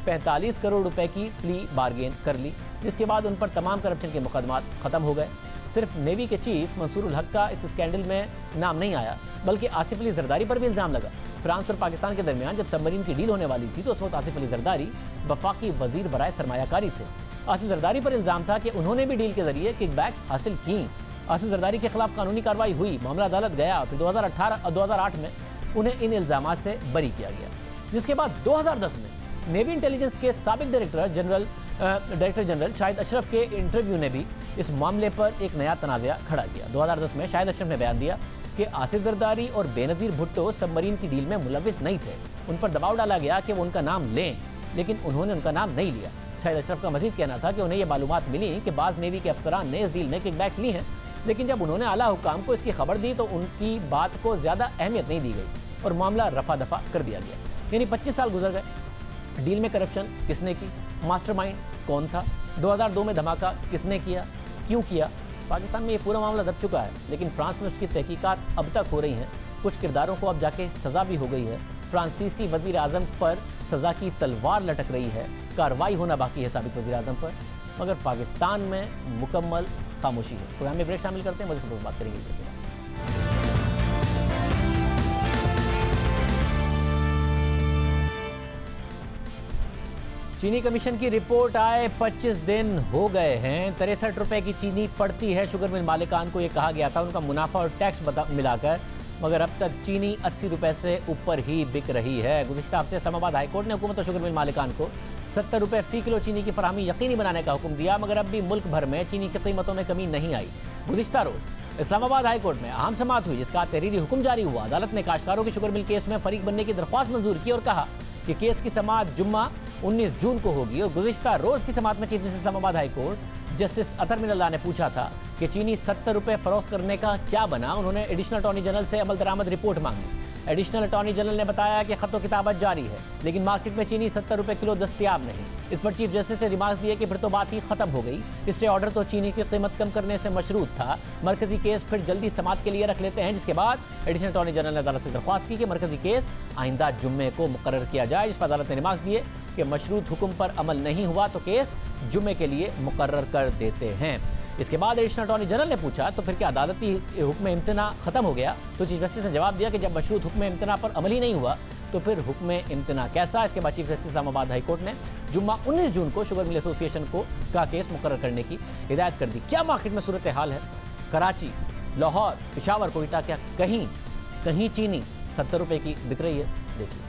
45 करोड़ रुपए की प्ली बार्गेन कर ली, जिसके बाद उन पर तमाम करप्शन के मुकदमात ख़त्म हो गए। सिर्फ नेवी के चीफ मंसूर उल हक का इस स्कैंडल में नाम नहीं आया, बल्कि आसिफ अली जरदारी पर भी इल्ज़ाम लगा। फ्रांस और पाकिस्तान के दरमियान जब सबमरीन की डील होने वाली थी तो उस वक्त आसिफ अली जरदारी वफाकी वजीर बराए सरमायाकारी थे। आसिफ जरदारी पर इल्ज़ाम था कि उन्होंने भी डील के जरिए किकबैक्स हासिल की। आसिफ जरदारी के खिलाफ कानूनी कार्रवाई हुई, मामला अदालत गया, फिर 2008 में उन्हें इन इल्ज़ामात से बरी किया गया, जिसके बाद 2010 में नेवी इंटेलिजेंस के साबिक डायरेक्टर जनरल शाहिद अशरफ के इंटरव्यू ने भी इस मामले पर एक नया तनाज़ा खड़ा किया। 2010 में शाहिद अशरफ ने बयान दिया कि आसिफ जरदारी और बेनज़ीर भुट्टो सबमरीन की डील में मुलविस नहीं थे। उन पर दबाव डाला गया कि वो उनका नाम लें, लेकिन उन्होंने उनका नाम नहीं लिया। शाहिद अशरफ का मजीद कहना था कि उन्हें यह मालूमात मिली कि बाज़ नेवी के अफसरान ने इस डील में किकबैक्स ली हैं, लेकिन जब उन्होंने आला हुकाम को इसकी खबर दी तो उनकी बात को ज़्यादा अहमियत नहीं दी गई और मामला रफा दफा कर दिया गया। यानी 25 साल गुजर गए। डील में करप्शन किसने की, मास्टरमाइंड कौन था, 2002 में धमाका किसने किया, क्यों किया, पाकिस्तान में ये पूरा मामला दब चुका है, लेकिन फ्रांस में उसकी तहकीकात अब तक हो रही हैं। कुछ किरदारों को अब जाके सज़ा भी हो गई है। फ्रांसीसी वज़ीर आज़म पर सज़ा की तलवार लटक रही है, कार्रवाई होना बाकी है साबिक वज़ीर आज़म पर, मगर पाकिस्तान में मुकम्मल खामोशी है। प्रोग्राम में ब्रेक शामिल करते हैं, मज़ीद बात करेंगे। चीनी कमीशन की रिपोर्ट आए 25 दिन हो गए हैं। 63 रुपए की चीनी पड़ती है शुगर मिल मालिकान को, ये कहा गया था। उनका मुनाफा और टैक्स मिलाकर मगर अब तक चीनी 80 रुपए से ऊपर ही बिक रही है। गुज़िश्ता हफ्ते इस्लामाबाद हाईकोर्ट ने हुकूमत और शुगर मिल मालिकान को 70 रुपए फी किलो चीनी की फराहमी यकीनी बनाने का हुक्म दिया, मगर अब भी मुल्क भर में चीनी की कीमतों में कमी नहीं आई। गुज़िश्ता रोज इस्लामाबाद हाईकोर्ट में अहम समाअत हुई, जिसका तहरीरी हुक्म जारी हुआ। अदालत ने काश्तकारों की शुगर मिल केस में फरीक बनने की दरख्वास्त मंजूर की और कहा कि केस की समाअत जुम्मा 19 जून को होगी। और गुज़िश्ता रोज की समाअत में chief justice Islamabad high court justice Athar Minallah ने पूछा था कि चीनी 70 रुपए फरोख्त करने का क्या बना। उन्होंने एडिशनल अटॉर्नी जनरल से अमल दरामद रिपोर्ट मांगी। एडिशनल अटॉर्नी जनरल ने बताया कि खतो किताबत जारी है, लेकिन मार्केट में चीनी 70 रुपए किलो दस्तयाब नहीं। इस पर चीफ जस्टिस ने रिमार्क्स दिए कि फिर तो बात ही खत्म हो गई। स्टे ऑर्डर तो चीनी की कीमत कम करने से मशरूत था। मरकजी केस फिर जल्दी समाअत के लिए रख लेते हैं। जिसके बाद एडिशनल अटॉर्नी जनरल ने अदालत से दरख्वास्त की कि मरकजी केस आइंदा जुम्मे को मुकर्रर किया जाए, जिस पर अदालत ने रिमार्क्स दिए कि मशरूत हुक्म पर अमल नहीं हुआ तो केस जुम्मे के लिए मुकर्रर कर देते हैं। इसके बाद एडिशनल अटॉर्नी जनरल ने पूछा तो फिर क्या अदालती हुक्म इम्तना खत्म हो गया? तो चीफ जस्टिस ने जवाब दिया कि जब मशरूत हुक्म इम्तना पर अमल ही नहीं हुआ तो फिर हुक्म इम्तना कैसा। इसके बाद चीफ जस्टिस इस्लामाबाद हाईकोर्ट ने जुम्मा 19 जून को शुगर मिल एसोसिएशन को का केस मुकर्रर करने की हिदायत कर दी। क्या मार्केट में सूरत हाल है? कराची, लाहौर, पेशावर, कोयटा, क्या कहीं चीनी 70 रुपए की बिक रही है? देखिए।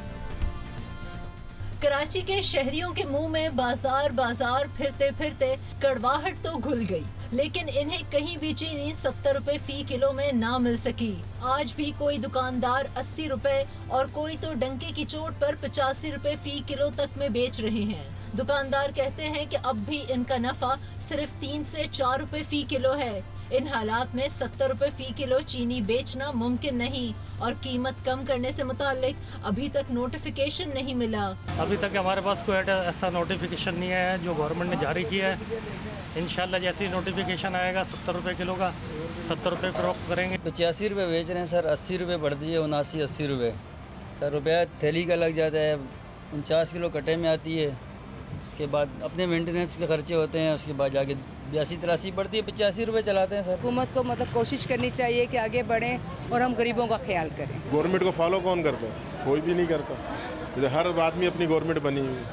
कराची के शहरियों के मुंह में बाजार फिरते फिरते कड़वाहट तो घुल गई, लेकिन इन्हें कहीं भी चीनी 70 रुपए फी किलो में ना मिल सकी। आज भी कोई दुकानदार 80 रुपए और कोई तो डंके की चोट पर 85 रुपए फी किलो तक में बेच रहे हैं। दुकानदार कहते हैं कि अब भी इनका नफा सिर्फ 3 से 4 रुपए फी किलो है। इन हालात में 70 रुपए फी किलो चीनी बेचना मुमकिन नहीं और कीमत कम करने से मुतालिक अभी तक नोटिफिकेशन नहीं मिला। अभी तक हमारे पास कोई ऐसा नोटिफिकेशन नहीं है जो गवर्नमेंट ने जारी किया है। इंशाल्लाह जैसे ही नोटिफिकेशन आएगा 70 रुपए किलो का 70 रुपए फरोख्त करेंगे। 85 रुपये बेच रहे हैं सर, 80 रुपये बढ़ती है, 79-80 रुपये सर रुपया थैली का लग जाता है। 49 किलो कटे में आती है, उसके बाद अपने मेंटेनेंस के खर्चे होते हैं, उसके बाद जाके 82-83 बढ़ती है, 85 रुपये चलाते हैं सर। हुकूमत को मतलब कोशिश करनी चाहिए कि आगे बढ़ें और हम गरीबों का ख्याल करें। गवर्नमेंट को फॉलो कौन करता है? कोई भी नहीं करता। हर आदमी अपनी गवर्नमेंट बनी हुई है,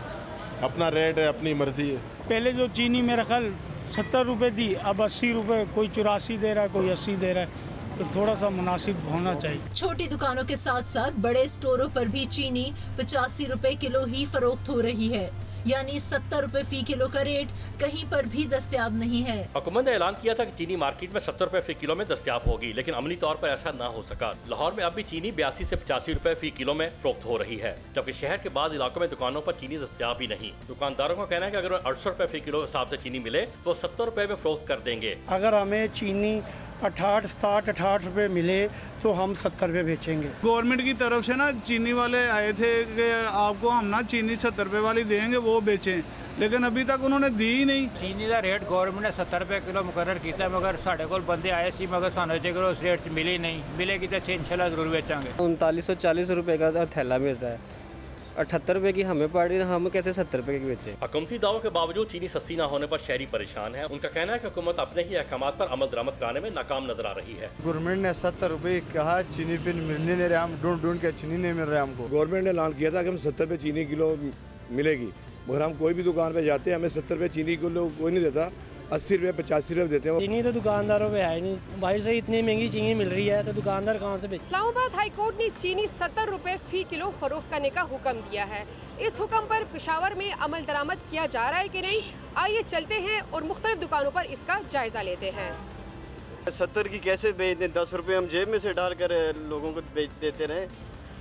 अपना रेट है, अपनी मर्जी है। पहले जो चीनी मेरा ख्याल 70 रुपये थी, अब 80 रुपये, कोई 84 दे रहा है, कोई 80 दे रहा है, तो थोड़ा सा मुनासिब होना चाहिए। छोटी दुकानों के साथ साथ बड़े स्टोरों पर भी चीनी 85 रुपए किलो ही फरोख्त हो रही है, यानी 70 रुपए फी किलो का रेट कहीं पर भी दस्तयाब नहीं है। हुकूमत ने ऐलान किया था कि चीनी मार्केट में 70 रुपए फी किलो में दस्तयाब होगी, लेकिन अमली तौर पर ऐसा ना हो सका। लाहौर में अब भी चीनी 82 से 85 रुपए फी किलो में फरोख्त हो रही है, जबकि शहर के बाद इलाकों में दुकानों पर चीनी दस्तयाब ही नहीं। दुकानदारों का कहना है कि अगर 800 रुपए फी किलो हिसाब से चीनी मिले तो 70 रुपए में फरोख्त कर देंगे। अगर हमें चीनी 68 रुपए मिले तो हम 70 रुपए बेचेंगे। गवर्नमेंट की तरफ से ना चीनी वाले आए थे कि आपको हम ना चीनी 70 रुपए वाली देंगे, वो बेचें, लेकिन अभी तक उन्होंने दी ही नहीं। चीनी का रेट गवर्नमेंट ने 70 रुपए किलो मुकर्रर किया, मगर साढ़े को बंदे आए सी, मगर सानू किलो उस रेट मिली नहीं। मिलेगी तो इंशाल्लाह जरूर बेचांगे। 3940 रुपए का थैला मिलता है, 78 रुपए की हमें पड़ रही है, हम कैसे 70 रुपए की बेचे? हुकूमती दावों के बावजूद चीनी सस्ती न होने पर शहरी परेशान है। उनका कहना है कि हुकूमत अपने ही अहकामात पर अमल दरामद कराने में नाकाम नजर आ रही है। गवर्नमेंट ने 70 रुपए कहा, चीनी पे मिलने नहीं रहे, हम ढूंढ के चीनी नहीं मिल रहा है हमको। गवर्नमेंट ने ऐलान किया था कि हम 70 रुपए चीनी किलो मिलेगी, मगर हम कोई भी दुकान पे जाते हैं हमें 70 रुपए चीनी किलो कोई नहीं देता, 80 रुपए 85 रुपए देते हैं। चीनी तो दुकानदारों पे है नहीं, बाहर से इतनी महंगी चीनी मिल रही है तो दुकानदार कहाँ से बेच? इस्लामाबाद हाई कोर्ट ने चीनी 70 रुपए फी किलो फरोख्त करने का हुक्म दिया है। इस हुक्म पर पेशावर में अमल दरामद किया जा रहा है कि नहीं, आइए चलते हैं और मुख्तलिफ दुकानों पर इसका जायजा लेते हैं। 70 की कैसे बेच दें? 10 रुपए हम जेब में से डाल कर लोगों को बेच देते रहे।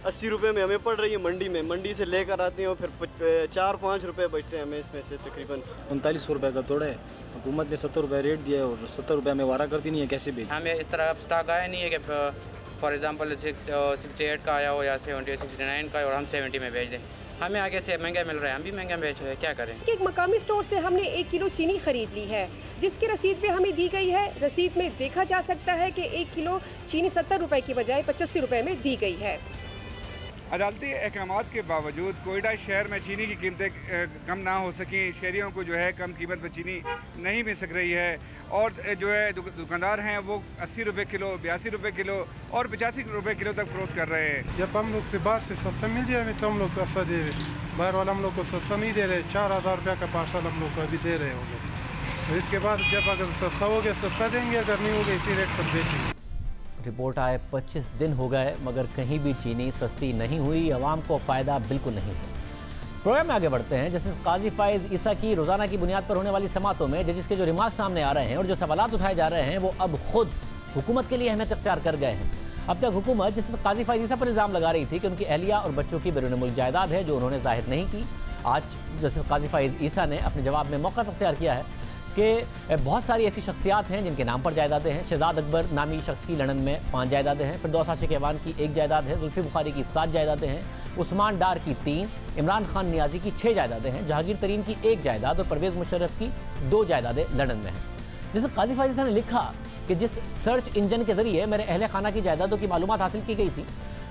80 रुपए में हमें पड़ रही है मंडी में, मंडी से लेकर आते हैं और फिर 4-5 रुपए बचते हैं हमें इसमें से तकरीबन। 3900 रुपए का तोड़ा है, हुकूमत ने 70 रुपए रेट दिया है और 70 रुपए में वारा करती नहीं है, कैसे बेच? हमें इस तरह स्टॉक आया नहीं है कि फॉर एग्जांपल 68 का आया हो या 70 69 का और हम 70 में बेच दें। हमें आगे से महंगा मिल रहा है, हम भी महंगा बेच रहे हैं, क्या करें? एक मकामी स्टोर से हमने 1 किलो चीनी खरीद ली है, जिसकी रसीद भी हमें दी गई है। रसीद में देखा जा सकता है कि 1 किलो चीनी 70 रुपए की बजाय 85 रुपए में दी गई है। अदालती अहकामात के बावजूद कोयटा शहर में चीनी की कीमतें कम ना हो सकी, शहरियों को जो है कम कीमत पर चीनी नहीं मिल सक रही है और जो है दुकानदार हैं वो 80 रुपए किलो, 82 रुपए किलो और 85 रुपए किलो तक फरोख्त कर रहे हैं। जब हम लोग से बाहर से सस्ता मिल जाए तो हम लोग सस्ता दे रहे, बाहर वाला हम लोग को सस्ता नहीं दे रहे। 4000 रुपये का पार्सल हम लोग को अभी दे रहे होंगे, तो इसके बाद जब अगर सस्ता हो गया सस्ता देंगे, अगर नहीं हो गया इसी रेट पर बेचेंगे। रिपोर्ट आए 25 दिन हो गए मगर कहीं भी चीनी सस्ती नहीं हुई, आवाम को फ़ायदा बिल्कुल नहीं है। प्रोग्राम में आगे बढ़ते हैं। जस्टिस काजी फाइज ईसा की रोज़ाना की बुनियाद पर होने वाली समातों में जजिस के जो रिमार्क सामने आ रहे हैं और जो सवालात उठाए जा रहे हैं वो अब खुद हुकूमत के लिए अहमियत इख्तियार कर गए हैं। अब तक हुकूमत जस्टिस काजी फाइज ईसा पर इल्ज़ाम लगा रही थी कि उनकी अहलिया और बच्चों की बैरून मुल्क जायदाद है जो उन्होंने जाहिर नहीं की। आज जस्टिस काजी फाइज ईसा ने अपने जवाब में मौक़िफ़ इख्तियार किया है कि बहुत सारी ऐसी शख्सियात हैं जिनके नाम पर जायदादें हैं। शहजाद अकबर नामी शख्स की लंदन में 5 जायदादें हैं, फिरदौस आशिक ऐवान की 1 जायदाद है, जुल्फी बुखारी की 7 जायदादें हैं, उस्मान डार की 3, इमरान खान नियाजी की 6 जायदादें हैं, जहांगीर तरीन की 1 जायदाद और परवेज़ मुशर्रफ की 2 जायदादें लंदन में हैं। जैसे काजी फाइज ने लिखा कि जिस सर्च इंजन के ज़रिए मेरे अहले खाना की जायदादों की मालूमात हासिल की गई थी,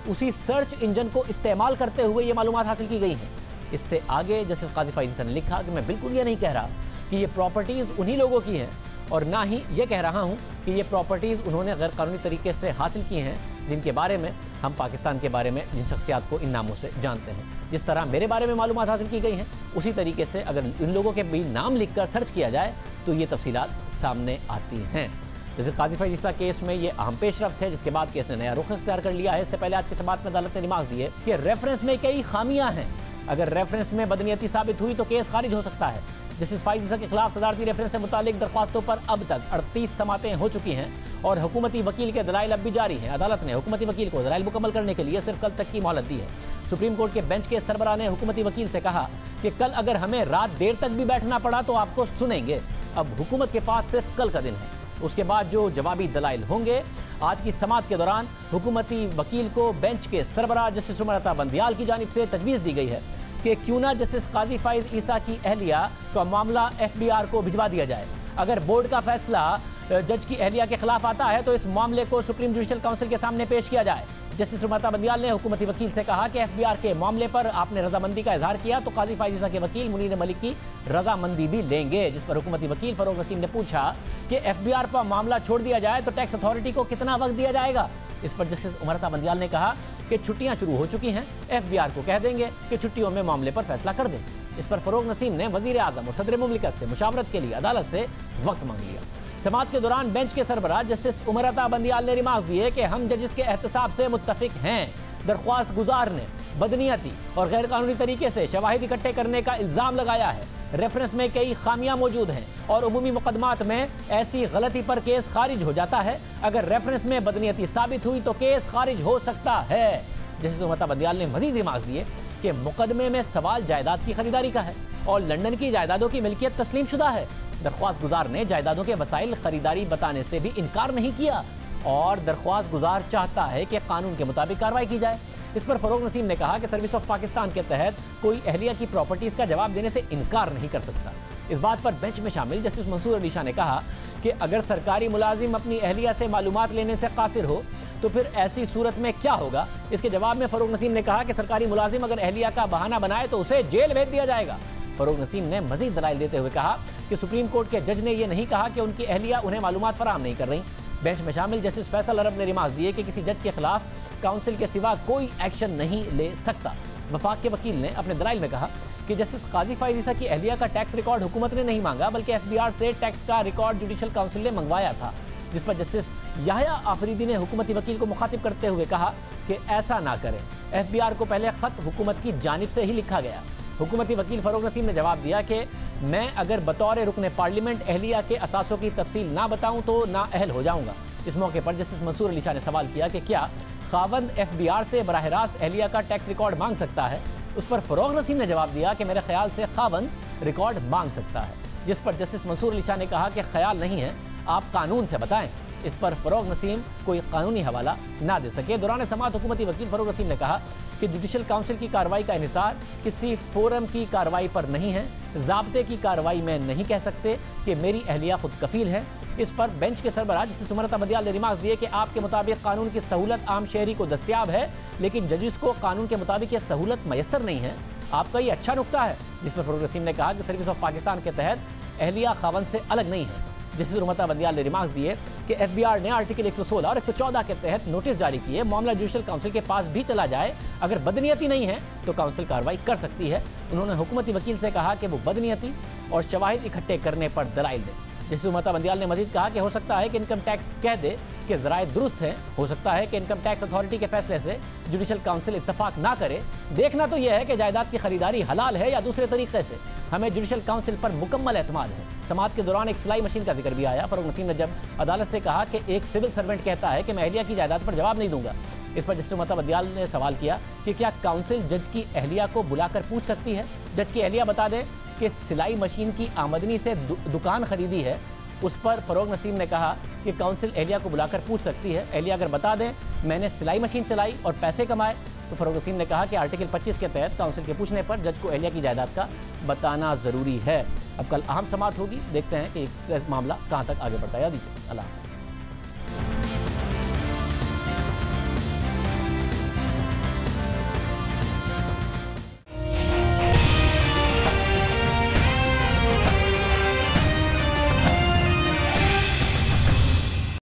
उसी सर्च इंजन को इस्तेमाल करते हुए ये मालूमात हासिल की गई हैं। इससे आगे जस्टिस काजी फाइज ने लिखा कि मैं बिल्कुल ये नहीं कह रहा कि ये प्रॉपर्टीज़ उन्हीं लोगों की हैं और ना ही ये कह रहा हूँ कि ये प्रॉपर्टीज़ उन्होंने गैर कानूनी तरीके से हासिल की हैं, जिनके बारे में हम पाकिस्तान के बारे में जिन शख्सियात को इन नामों से जानते हैं। जिस तरह मेरे बारे में मालूमात हासिल की गई हैं, उसी तरीके से अगर इन लोगों के भी नाम लिख कर सर्च किया जाए तो ये तफसीलात सामने आती हैं। जैसे काजी फाइज ईसा केस में ये अहम पेशरफ्त है, जिसके बाद केस ने नया रुख इख्तियार कर लिया है। इससे पहले आज की समाअत में अदालत ने रिमार्क दिए कि रेफरेंस में कई खामियां हैं, अगर रेफरेंस में बदनीयती साबित हुई तो केस खारिज हो सकता है। जस्टिस फाइज ईसा के खिलाफ सदारती रेफरेंस से मुतालिक दरख्वास्तों पर अब तक 38 समातें हो चुकी हैं और हुकूमती वकील के दलाइल अब भी जारी हैं। अदालत ने हुकूमती वकील को दलाइल मुकम्मल करने के लिए सिर्फ कल तक की मोहलत दी है। सुप्रीम कोर्ट के बेंच के सरबराह ने हुकूमती वकील से कहा कि कल अगर हमें रात देर तक भी बैठना पड़ा तो आपको सुनेंगे। अब हुकूमत के पास सिर्फ कल का दिन है, उसके बाद जो जवाबी दलाइल होंगे। आज की समाअत के दौरान हुकूमती वकील को बेंच के सरबराह जस्टिस उमर अता बंदियाल की जानिब से तजवीज़ दी गई है कि क्यों ना जस्टिस काजी फाइज ईसा की अहलिया का मामला FBI को भिजवा दिया जाए। अगर बोर्ड का फैसला जज की अहलिया के खिलाफ आता है तो इस मामले को सुप्रीम जुडिशल काउंसिल के सामने पेश किया जाए। जस्टिस उमर अता बंदियाल ने हुकूमती वकील से कहा कि FBI के मामले पर आपने रजामंदी का इजहार किया तो काजी फाइज ईसा के वकील मुनीर मलिक की रजामंदी भी लेंगे। जिस पर हुकूमती वकील फरोग नसीम ने पूछा कि FBI पर मामला छोड़ दिया जाए तो टैक्स अथॉरिटी को कितना वक्त दिया जाएगा। इस पर जस्टिस उमर अता बंदियाल ने कहा कि छुट्टियां शुरू हो चुकी हैं, FBI को कह देंगे कि छुट्टियों में मामले पर फैसला कर दें। इस पर फरोग नसीम ने वजीर आजम और सदर मुमलिकत से मुशावरत के लिए अदालत से वक्त मांग लिया। समाअत के दौरान बेंच के सरबराह जस्टिस उमर अता बंदियाल ने रिमार्क दिए कि हम जजिस के एहतसाब से मुत्तफिक हैं। दरख्वास्त गुजार ने बदनीयती और गैर कानूनी तरीके से शवाहिद इकट्ठे करने का इल्ज़ाम लगाया है। रेफरेंस में कई खामियां मौजूद हैं और उमूमी मुकदमात में ऐसी गलती पर केस खारिज हो जाता है। अगर रेफरेंस में बदनीयती साबित हुई तो केस खारिज हो सकता है। जस्टिस उमर अता बंदियाल ने मजीद रिमार्क दिए कि मुकदमे में सवाल जायदाद की खरीदारी का है और लंदन की जायदादों की मिल्कियत तस्लीम शुदा है। दरख्वास्त गुजार ने जायदादों के वसाइल खरीदारी बताने से भी इनकार नहीं किया और दरख्वास्त गुजार चाहता है कि कानून के मुताबिक कार्रवाई की जाए। इस पर फरोग नसीम ने कहा कि सर्विस ऑफ पाकिस्तान के तहत कोई अहलिया की प्रॉपर्टीज़ का जवाब देने से इनकार नहीं कर सकता। इस बात पर बेंच में शामिल जस्टिस मंसूर अली शाह ने कहा कि अगर सरकारी मुलाजिम अपनी अहलिया से मालूमात लेने से कासिर हो तो फिर ऐसी सूरत में क्या होगा। इसके जवाब में फरोग नसीम ने कहा कि सरकारी मुलाजिम अगर अहलिया का बहाना बनाए तो उसे जेल भेज दिया जाएगा। फरोग नसीम ने मजीद दलाइल देते हुए कहा कि सुप्रीम कोर्ट के जज ने यह नहीं कहा कि उनकी अहलिया उन्हें मालूमात फराहम नहीं कर रही। बेंच में शामिल जस्टिस फैसल अरब ने रिमार्क दिए कि किसी जज के खिलाफ काउंसिल के सिवा कोई एक्शन नहीं ले सकता। वफाक के वकील ने अपने दलाइल में कहा कि जस्टिस काजी फाइज ईसा की अहलिया का टैक्स रिकॉर्ड हुकूमत ने नहीं मांगा बल्कि FBI से टैक्स का रिकॉर्ड जुडिशल काउंसिल ने मंगवाया था। जिस पर जस्टिस याहया आफरीदी ने हुकूमती वकील को मुखातिब करते हुए कहा कि ऐसा ना करें, FBI को पहले खत हुकूमत की जानिब से ही लिखा गया। हुकूमती वकील फरोग नसीम ने जवाब दिया कि मैं अगर बतौर रुकने पार्लियामेंट अहलिया के असासों की तफसील ना बताऊं तो ना अहल हो जाऊंगा। इस मौके पर जस्टिस मंसूर अली शाह ने सवाल किया कि क्या खावंद FBI से बराह रास्त अहलिया का टैक्स रिकॉर्ड मांग सकता है। उस पर फरोग नसीम ने जवाब दिया कि मेरे ख्याल से खावंद रिकॉर्ड मांग सकता है। जिस पर जस्टिस मंसूर अली शाह ने कहा कि ख्याल नहीं है, आप कानून से बताएं। इस पर फरोग नसीम कोई कानूनी हवाला ना दे सके। दौरान समाअत हुकूमती वकील फरोग नसीम ने कहा कि जुडिशल काउंसिल की कार्रवाई का इन्हिसार किसी फोरम की कार्रवाई पर नहीं है। ज़ाब्ते की कार्रवाई में नहीं कह सकते कि मेरी अहलिया खुद कफील है। इस पर बेंच के सरबराह जस्टिस उमर अता बंदियाल ने रिमार्क दिए कि आपके मुताबिक कानून की सहूलत आम शहरी को दस्तियाब है, लेकिन जजिस को कानून के मुताबिक यह सहूलत मैसर नहीं है। आपका ये अच्छा नुक्ता है। जिस पर फरोग नसीम ने कहा कि सर्विस ऑफ पाकिस्तान के तहत अहलिया खावंद से अलग नहीं है। जस्टिस उमर अता बंदियाल ने रिमार्क्स दिए कि FBI ने आर्टिकल 116 और 114 के तहत नोटिस जारी किए। मामला जुडिशल काउंसिल के पास भी चला जाए, अगर बदनीयती नहीं है तो काउंसिल कार्रवाई कर सकती है। उन्होंने हुकूमती वकील से कहा कि वो बदनीयती और शवाहिद इकट्ठे करने पर दलाइल दें। जस्टिस ममता बंदियाल ने मजीद कहा कि हो सकता है कि इनकम टैक्स कह दे कि ज़राए दुरुस्त हैं, हो सकता है कि इनकम टैक्स अथॉरिटी के फैसले से जुडिशल काउंसिल इत्तफाक ना करे। देखना तो यह है कि जायदाद की खरीदारी हलाल है या दूसरे तरीके से। हमें जुडिशल काउंसिल पर मुकम्मल एतमाद है। समाअत के दौरान एक सिलाई मशीन का जिक्र भी आया। फरूख नसीम ने जब अदालत से कहा कि एक सिविल सर्वेंट कहता है कि मैं अहलिया की जायदाद पर जवाब नहीं दूंगा, इस पर जस्टिस ममता बंदियाल ने सवाल किया कि क्या काउंसिल जज की अहलिया को बुलाकर पूछ सकती है। जज की अहलिया बता दें कि सिलाई मशीन की आमदनी से दुकान खरीदी है। उस पर फरूख नसीम ने कहा कि काउंसिल अहलिया को बुलाकर पूछ सकती है। अहलिया अगर बता दें मैंने सिलाई मशीन चलाई और पैसे कमाए, तो फरूख नसीम ने कहा कि आर्टिकल 25 के तहत काउंसिल के पूछने पर जज को अहलिया की जायदाद का बताना ज़रूरी है। अब कल अहम समाअत होगी, देखते हैं कि मामला कहाँ तक आगे बढ़ता है। दीजिए अल्लाह।